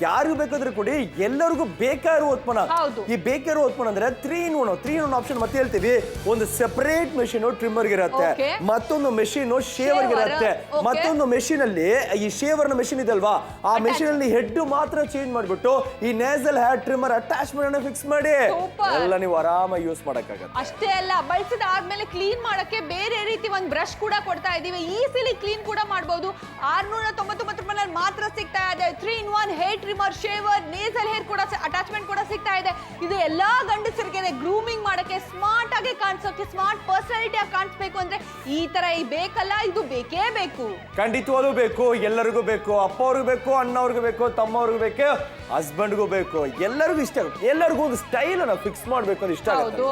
ಯಾರಿಗೂ ಬೇಕಾದ್ರೆ ಕೊಡಿ, ಎಲ್ಲರಿಗೂ ಬೇಕಾಗಿರೋ ಉತ್ಪನ್ನ. ಹೌದು. ಈ ಬೇಕಾಗಿರೋ ಉತ್ಪನ್ನ ಅಂದ್ರೆ 3 in 1 ಆಪ್ಷನ್. ಮತ್ತೆ ಹೇಳ್ತೀವಿ, ಒಂದು ಸೆಪರೇಟ್ ಮೆಷಿನ್ ಟ್ರಿಮ್ಮರ್ ಇರುತ್ತೆ, Okay. ಮತ್ತೊಂದು ಮೆಷಿನ್ ಶೇವರ್ ಇರುತ್ತೆ, Okay. ಮತ್ತೊಂದು ಮೆಷಿನ್ ಅಲ್ಲಿ ಈ ಶೇವರ್ ನ ಮೆಷಿನ್ ಇದಲ್ವಾ, ಆ ಮೆಷಿನ್ ಅಲ್ಲಿ ಹೆಡ್ ಮಾತ್ರ ಚೇಂಜ್ ಮಾಡ್ಬಿಟ್ಟು ಈ ನೇಸಲ್ ಹೇರ್ ಟ್ರಿಮ್ಮರ್ ಅಟ್ಯಾಚ್ಮೆಂಟ್ ಅನ್ನು ಫಿಕ್ಸ್ ಮಾಡಿ Super. ಎಲ್ಲ ನೀವು ಆರಾಮಾಗಿ ಯೂಸ್ ಮಾಡಕ್ಕಾಗತ್ತೆ. ಅಷ್ಟೇ ಅಲ್ಲ, ಬಳಸಿದಾದ್ಮೇಲೆ ಕ್ಲೀನ್ ಮಾಡಕ್ಕೆ ಬೇರೆ ರೀತಿ ಒಂದು ಬ್ರಷ್ ಕೂಡ ಕೊಡ್ತಾ ಇದೀವಿ. ಈಸಿಲಿ ಕ್ಲೀನ್ ಕೂಡ ಮಾಡಬಹುದು. 699 ರೂಪಾಯಿನಲ್ಲಿ ಮಾತ್ರ ಸಿಗ್ತಾ ಇದೆ. 3 in 1 hair trimmer, shaver, nasal hair ಕೂಡ ಅಟ್ಯಾಚ್ಮೆಂಟ್ ಕೂಡ ಸಿಗ್ತಾ ಇದೆ. ಇದು ಎಲ್ಲಾ ಗಂಡಸರಿಗೆ ಗ್ರೂಮಿಂಗ್ ಮಾಡಕ್ಕೆ, ಸ್ಮಾರ್ಟ್ ಆಗಿ ಕಾಣಿಸೋಕೆ, ಸ್ಮಾರ್ಟ್ ಪರ್ಸನಾಲಿಟಿ ಆಗಿ ಕಾಣಿಸ್ಬೇಕು ಅಂದ್ರೆ ಈ ತರ ಬೇಕಲ್ಲ, ಇದು ಬೇಕೇ ಬೇಕು. ಖಂಡಿತವಾಗ್ಲೂ ಬೇಕು, ಎಲ್ಲರಿಗೂ ಬೇಕು. ಅಪ್ಪ ಅವ್ರಿಗೂ ಬೇಕು, ಅಣ್ಣ ಅವ್ರಿಗೂ ಬೇಕು, ತಮ್ಮ ಅವ್ರಿಗೂ ಬೇಕು, ಹಸ್ಬೆಂಡ್ಗೂ ಬೇಕು, ಎಲ್ಲರಿಗೂ ಇಷ್ಟ ಆಗುತ್ತೆ. ಎಲ್ಲರಿಗೂ ಒಂದು ಸ್ಟೈಲ್ ಅನ್ನ ಫಿಕ್ಸ್ ಮಾಡ್ಬೇಕು ಅಂತ ಇಷ್ಟ ಆಗುತ್ತೆ.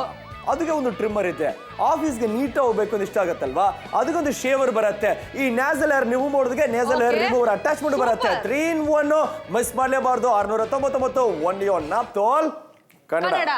ಅದಕ್ಕೆ ಒಂದು ಟ್ರಿಮ್ಮರ್ ಇದೆ. ಆಫೀಸ್ಗೆ ನೀಟ್ ಹೋಗ್ಬೇಕು ಅಂತ ಇಷ್ಟ ಆಗತ್ತಲ್ವಾ, ಅದಕ್ಕೊಂದು ಶೇವರ್ ಬರುತ್ತೆ. ಈ ನೇಸಲ್ ಹೇರ್ ರಿಮೂವ್ ಮಾಡೋದಕ್ಕೆ ನೇಸಲ್ ಹೇರ್ ರಿಮೂವರ್ ಅಟ್ಯಾಚ್ಮೆಂಟ್ ಬರುತ್ತೆ. 3 in 1 ಮಿಸ್ ಮಾಡಲೇಬಾರ್ದು. 699 ಒನ್ ಯೋರ್ ನಾಪ್ತೋಲ್ ಕನ್ನಡ.